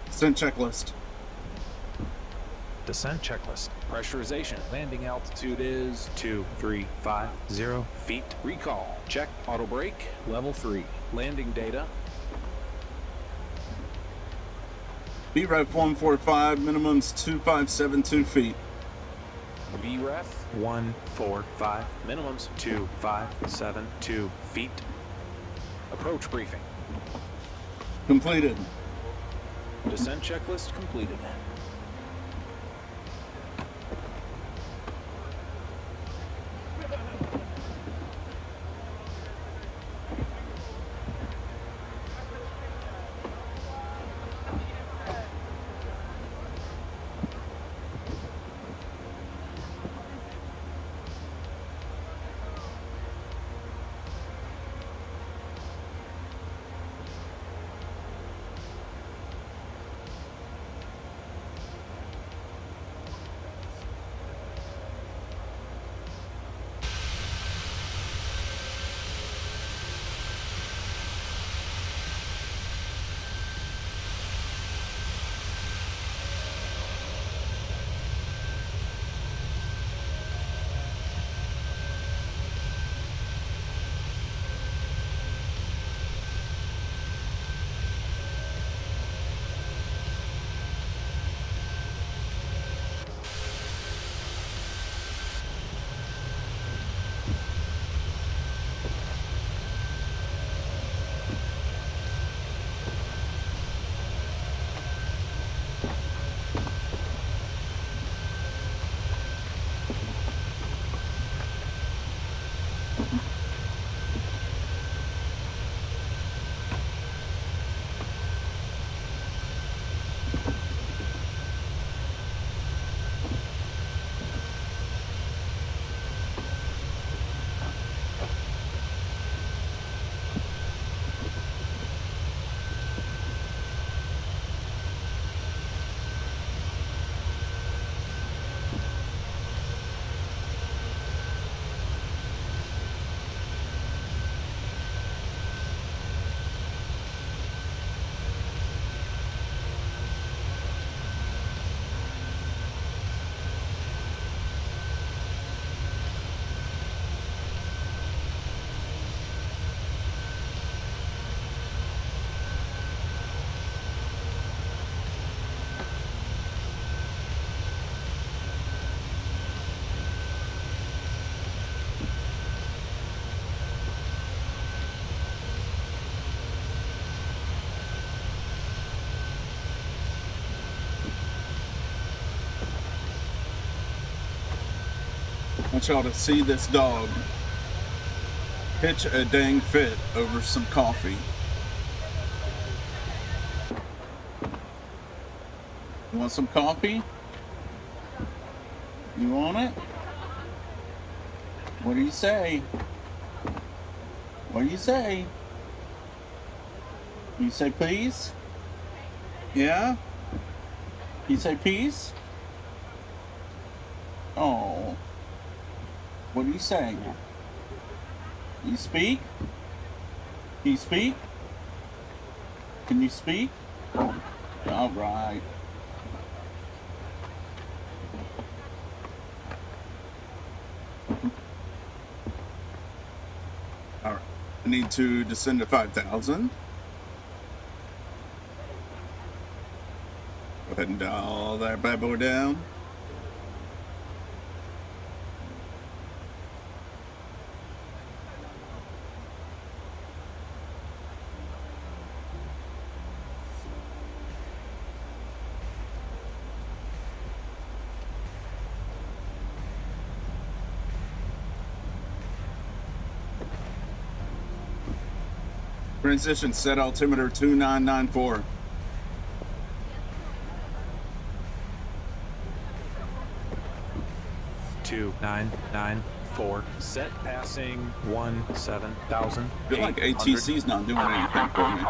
Descent checklist. Descent checklist. Pressurization. Landing altitude is 2350 feet. Recall. Check. Auto brake. Level 3. Landing data. VREF 145, minimum's 2572 feet. VREF 145, minimum's 2572 feet. Approach briefing. Completed. Descent checklist completed. I want y'all to see this dog pitch a dang fit over some coffee. You want some coffee? You want it? What do you say? What do you say? You say please? Yeah? You say peace? Oh. What are you saying? You speak? Can you speak? Can you speak? All right. All right. I need to descend to 5,000. Go ahead and dial that bad boy down. Transition set altimeter 2994. 2994. Set passing 17,000. I feel like ATC's not doing anything for me.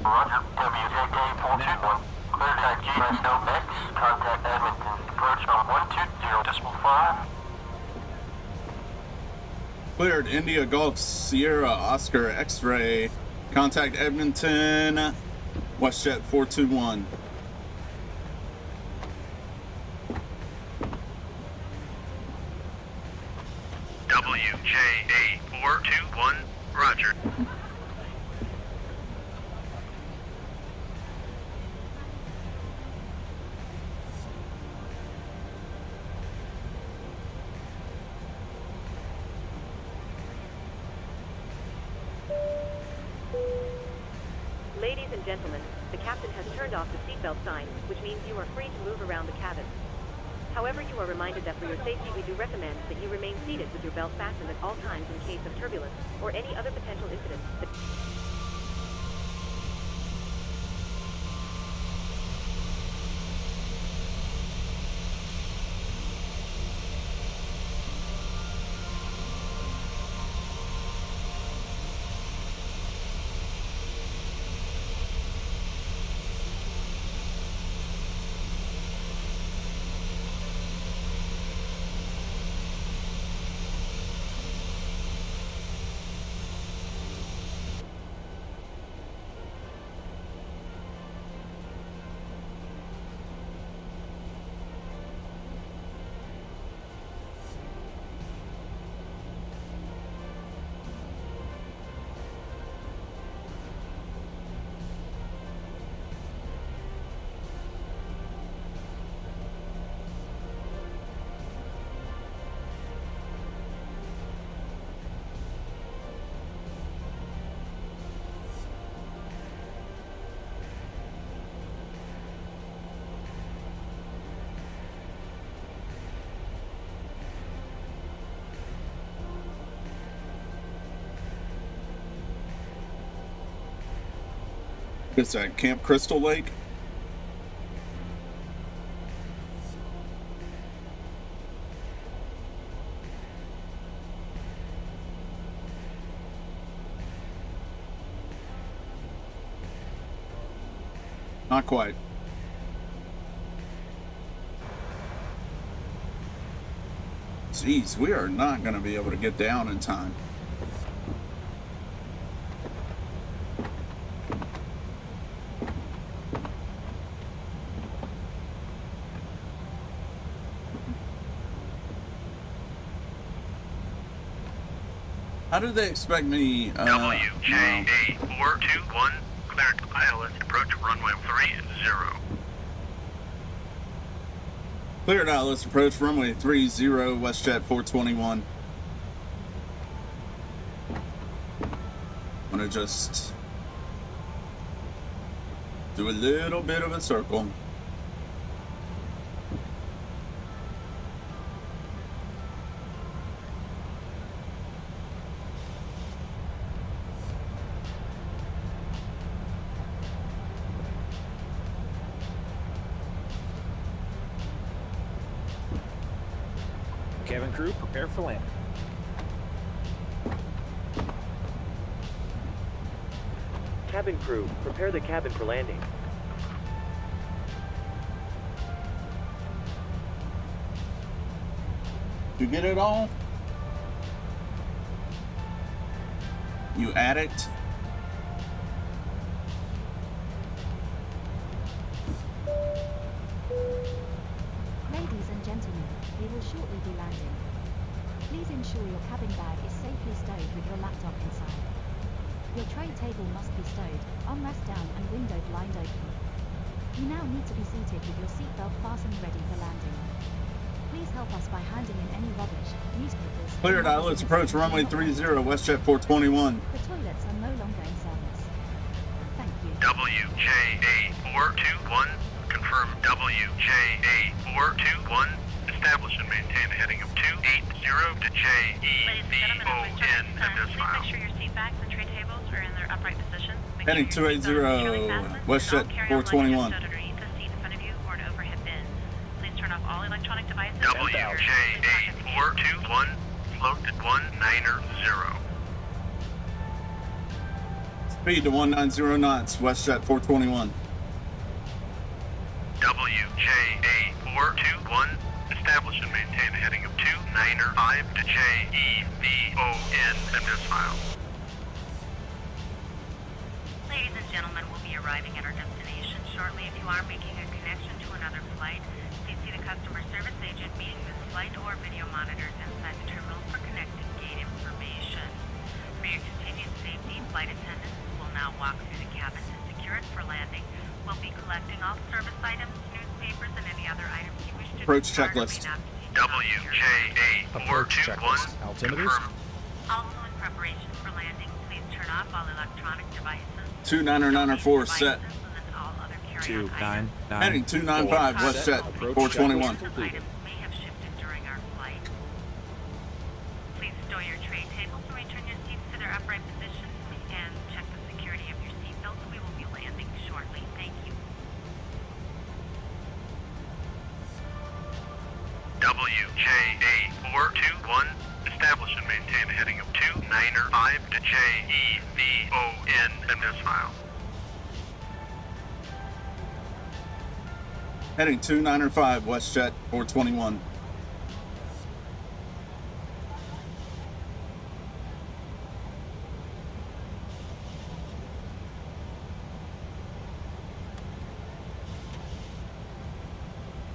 Roger, WJK 421. Clear to GS no X. Contact Edmonton. Approach on 120.5. Cleared India Golf Sierra Oscar X-ray. Contact Edmonton. WestJet 421. WJA 421. Roger. Ladies and gentlemen, the captain has turned off the seatbelt sign, which means you are free to move around the cabin. However, you are reminded that for your safety we do recommend that you remain seated with your belt fastened at all times in case of turbulence or any other potential incident. Is that Camp Crystal Lake? Not quite. Jeez, we are not going to be able to get down in time. How do they expect me? WJA 421. Cleared ILS. Approach runway 30. Cleared ILS. Approach runway 30. WestJet 421. I'm gonna just do a little bit of a circle. Cabin crew, prepare for landing. Cabin crew, prepare the cabin for landing. You get it all? You addict? Ladies and gentlemen, we will shortly be landing. Please ensure your cabin bag is safely stowed with your laptop inside. Your tray table must be stowed, armrest down and window blind open. You now need to be seated with your seatbelt fastened ready for landing. Please help us by handing in any rubbish, newspapers... Cleared ILS. Approach runway 30. WestJet 421. The toilets are no longer in service. Thank you. WJA 421. Confirm WJA 421. Establish and maintain a heading of 280 to JEVON at this file. Please make sure your seat backs and tray tables are in their upright position. Heading 280, WestJet 421. WJ8421, float at 190. Speed to 190 knots, WestJet 421. WJ8421, establish and maintain a heading of 295 to JEVON and this file. Ladies and gentlemen, we'll be arriving at our destination shortly. If you are making a connection to another flight, please see the customer service agent meeting this flight or video monitors inside the terminal for connecting gate information. For your continued safety, flight attendants will now walk through the cabin to secure it for landing. We'll be collecting all service items, newspapers, and any other items you wish to Approach discard checklist. WJ8421, Altimeters. Also in preparation for landing, please turn off all electronic devices. 29904 set. 299. Heading 295, WestJet 421. Items may have shifted during our flight. Please store your tray tables and return your seats to their upright positions and check the security of your seatbelts. We will be landing shortly. Thank you. WJ8421, establish and maintain a heading of 295 to JEVON in this file. Heading 295, WestJet 421.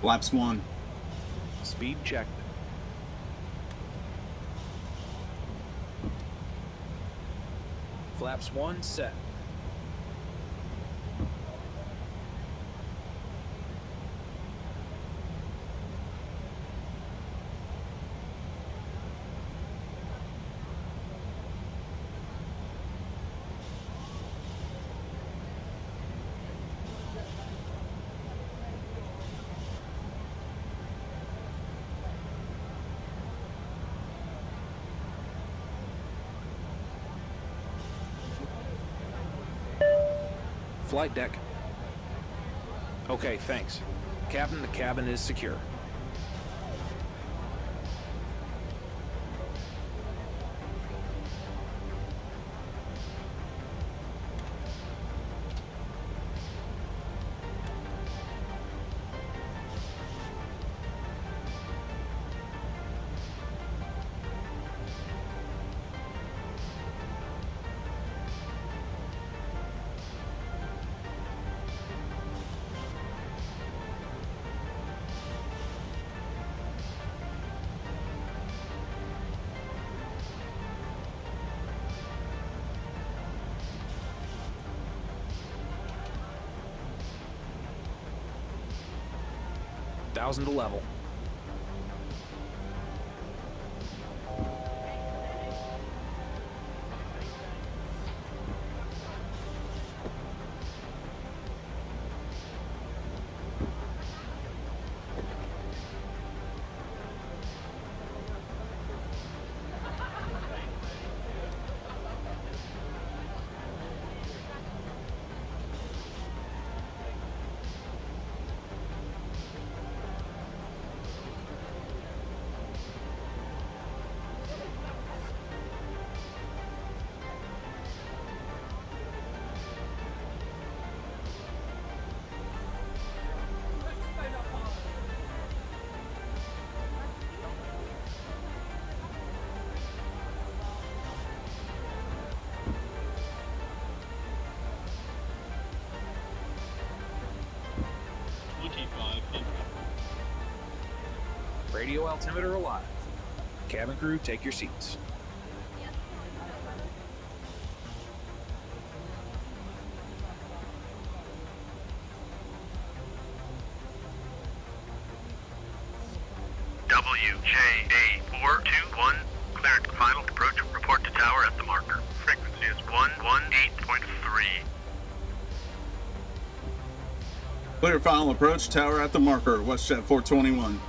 Flaps 1. Speed checked. Flaps 1 set. Flight deck. Okay, thanks. Captain, the cabin is secure. To level. Radio altimeter alive. Cabin crew, take your seats. WJ8421, cleared final approach report to tower at the marker. Frequency is 118.3. Clear final approach, tower at the marker, WestJet 421.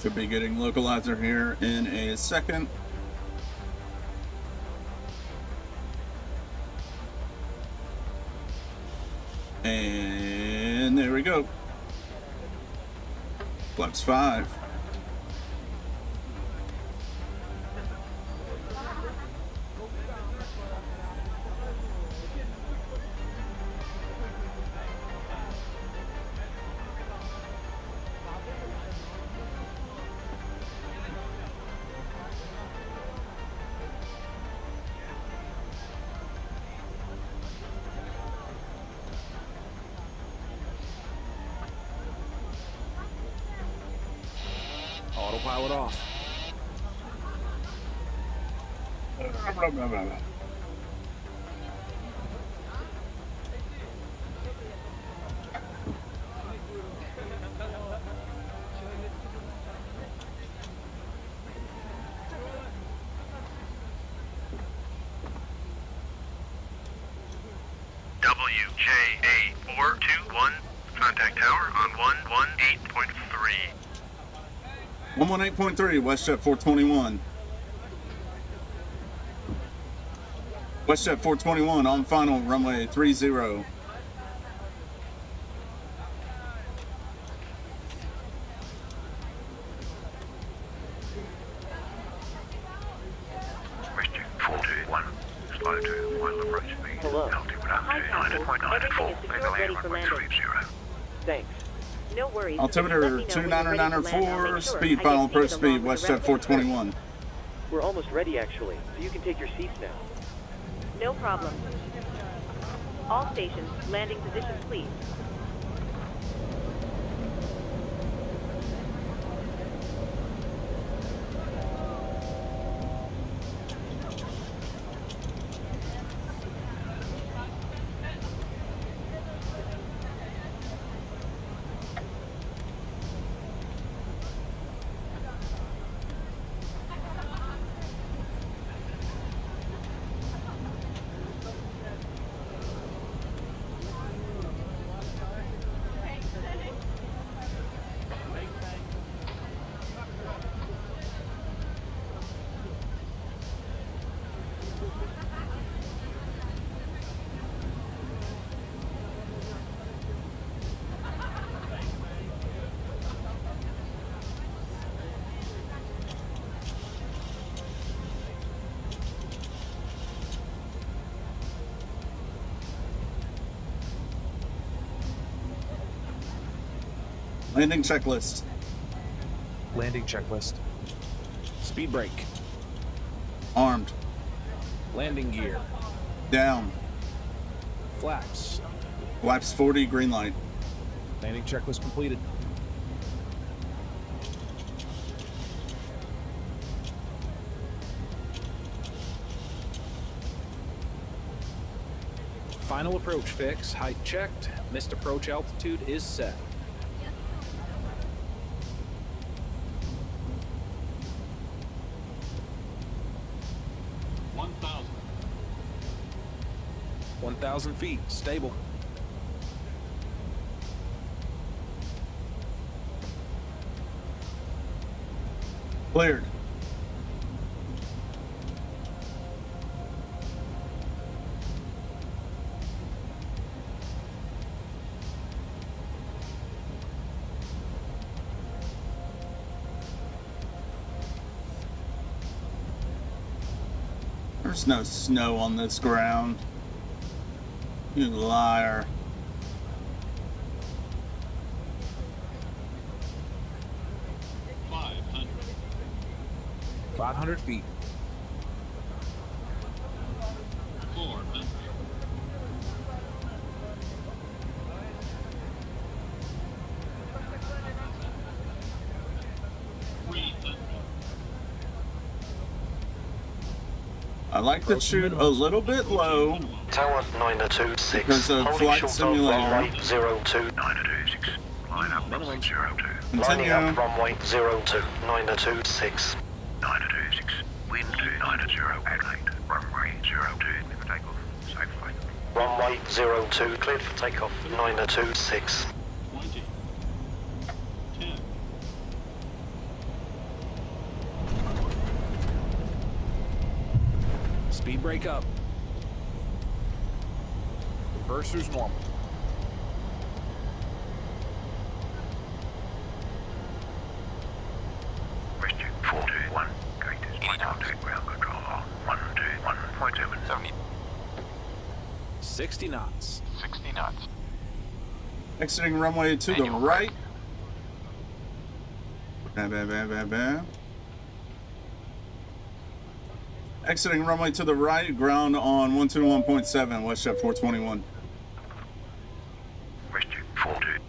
Should be getting localizer here in a second. And there we go. Flaps 5. Autopilot off. WJA421, contact tower on 118.3. 118.3, WestJet 421. WestJet 421 on final, runway 30. WestJet 421, slow to while approach speed. Hello. Altitude up to 9.94, ready for landing. 30. Thanks. No worries. Altimeter 29904, speed final approach speed, WestJet 421. We're almost ready, actually, so you can take your seats now. No problem. All stations, landing positions, please. Landing checklist. Landing checklist. Speed brake. Armed. Landing gear. Down. Flaps. Flaps 40, green light. Landing checklist completed. Final approach fix. Height checked. Missed approach altitude is set. 1,000 feet, stable. Cleared. There's no snow on this ground. You liar. Five hundred feet. 400. 300. I like to shoot a little bit low. Tower 926. Because of Flight Simulator. Runway 02. 926. Line up runway 02. Continue. Lining up runway 02. 926. 926. Wind 290 at 8. Runway 02. Clear for takeoff. Safe flight. Runway 02. Cleared for takeoff. 926. 20. 10. Speed brake up. Reverser's normal. WestJet 421, gate is contact ground control on 121.770. 60 knots. 60 knots. Exiting runway to the right. Exiting runway to the right, ground on 121.7, WestJet 421. WestJet 42.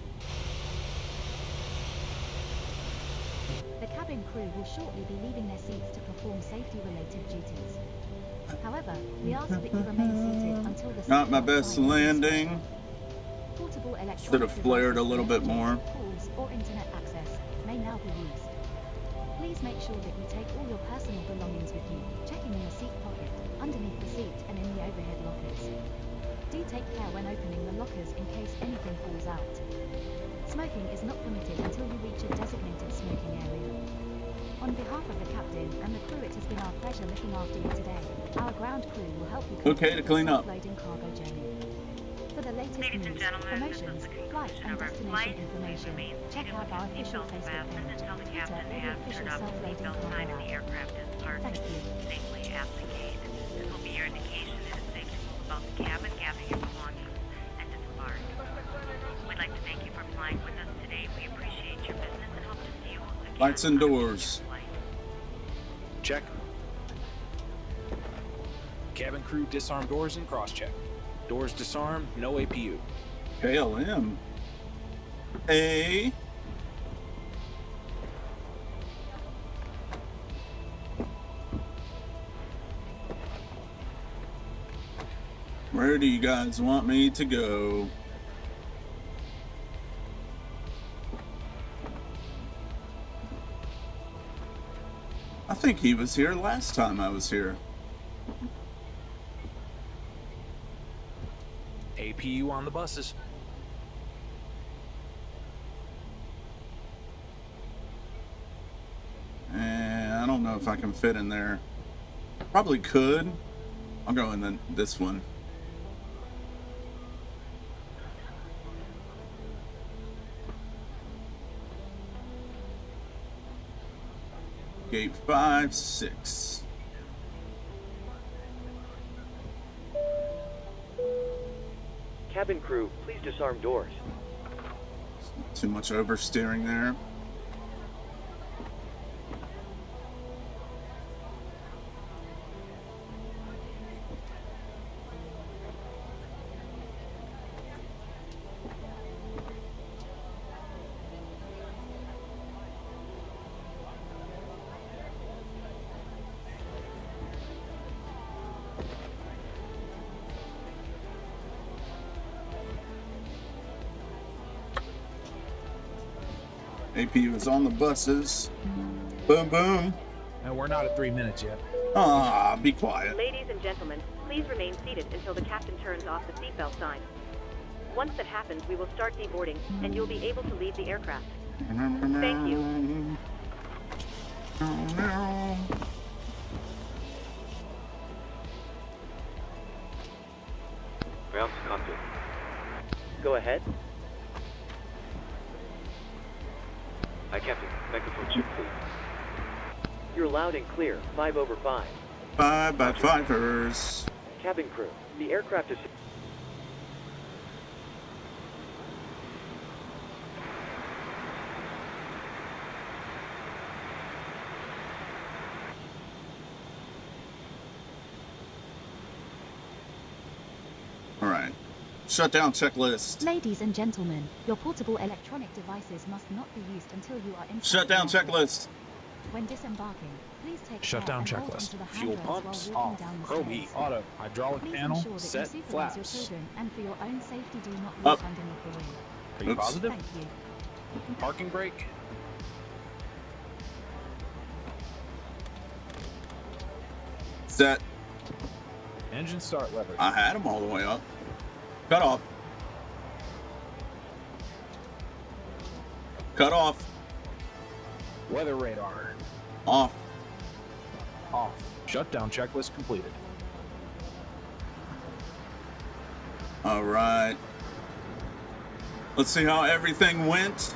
The cabin crew will shortly be leaving their seats to perform safety-related duties. However, we ask that you remain seated until the Not my best landing. Portable electronic Should have flared a little bit more. Calls or internet access may now be used. Please make sure that you take all your personal belongings with you, checking in the seat pocket, underneath the seat and in the overhead lockers. Do take care when opening the lockers in case anything falls out. Smoking is not permitted until you reach a designated smoking area. On behalf of the captain and the crew, it has been our pleasure looking after you today. Our ground crew will help you Okay to clean up. loading cargo journey. For the latest news, promotions, flight and destination information, check out our official Facebook page, Twitter, or the official self-loading cargo app. Thank you. Safely at the gate. This will be your indication it is safe to move about the cabin, gather your belongings, and disembark. We'd like to thank you for flying with us today. We appreciate your business and hope to see you again. Lights and doors. Check. Cabin crew disarm doors and cross-check. Doors disarmed, no APU. KLM. A. Where do you guys want me to go? I think he was here last time I was here. APU on the buses. And I don't know if I can fit in there. Probably could. I'll go in this one. Gate 5, 6. Cabin crew, please disarm doors. Too much oversteering there. APU is on the buses. Boom, boom. And we're not at 3 minutes yet. Ah, be quiet. Ladies and gentlemen, please remain seated until the captain turns off the seatbelt sign. Once that happens, we will start deboarding, and you'll be able to leave the aircraft. Thank you. Ground to cockpit. Go ahead. Hi, Captain. Microphone check, please. You're loud and clear. 5 over 5. 5 by 5ers. Cabin crew, the aircraft is... Alright. Shutdown checklist. Ladies and gentlemen, your portable electronic devices must not be used until you are inside. Shutdown checklist. When disembarking, please take Shutdown care and hold checklist. onto the Fuel handrails pumps while walking off. down the Probe stairs. heat auto. Hydraulic Please panel ensure that set. you supervise your Flaps. children, and for your own safety, do not Up. walk underneath the wing. Are you Oops. positive? Thank you. Parking brake. Set. Engine start lever. I had them all the way up. Cut off. Cut off. Weather radar. Off. Off. Shutdown checklist completed. All right. Let's see how everything went.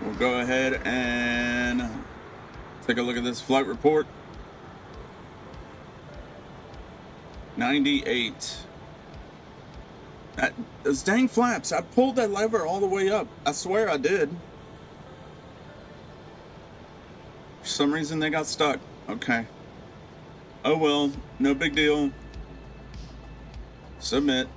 We'll go ahead and take a look at this flight report. 98. Those dang flaps. I pulled that lever all the way up. I swear I did. For some reason they got stuck. Okay. Oh well, no big deal. Submit.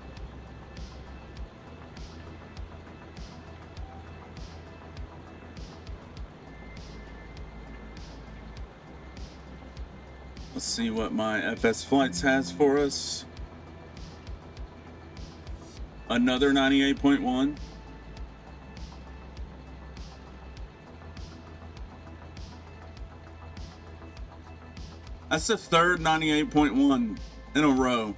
Let's see what my FS Flights has for us. Another 98.1. That's the third 98.1 in a row.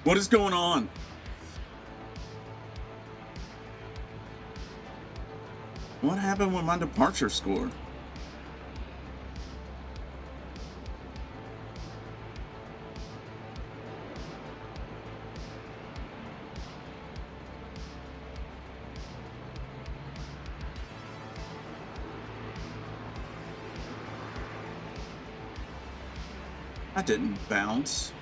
What is going on? What happened with my departure score? I didn't bounce.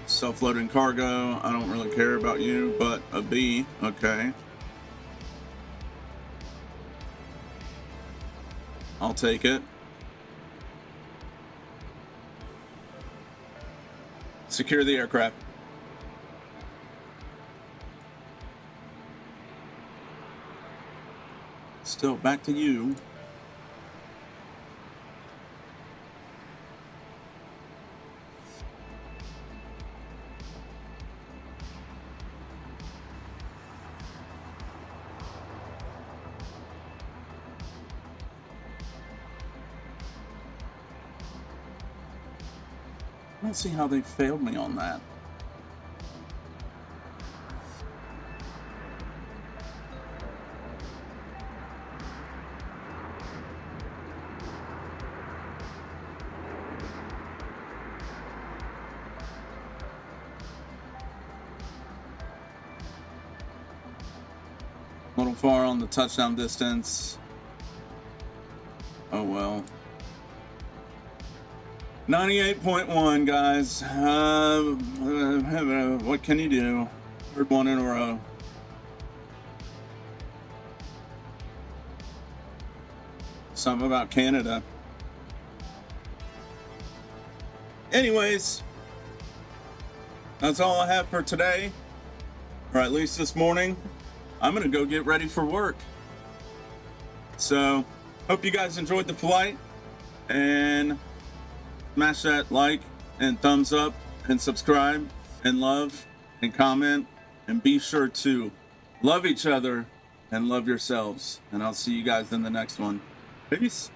Self-loading cargo. I don't really care about you, but a B. Okay. I'll take it. Secure the aircraft. Still back to you. I don't see how they failed me on that. A little far on the touchdown distance. Oh well. 98.1, guys. What can you do? Third one in a row. Something about Canada. Anyways, that's all I have for today, or at least this morning. I'm gonna go get ready for work. So, hope you guys enjoyed the flight, and smash that like and thumbs up and subscribe and love and comment, and be sure to love each other and love yourselves. And I'll see you guys in the next one. Peace.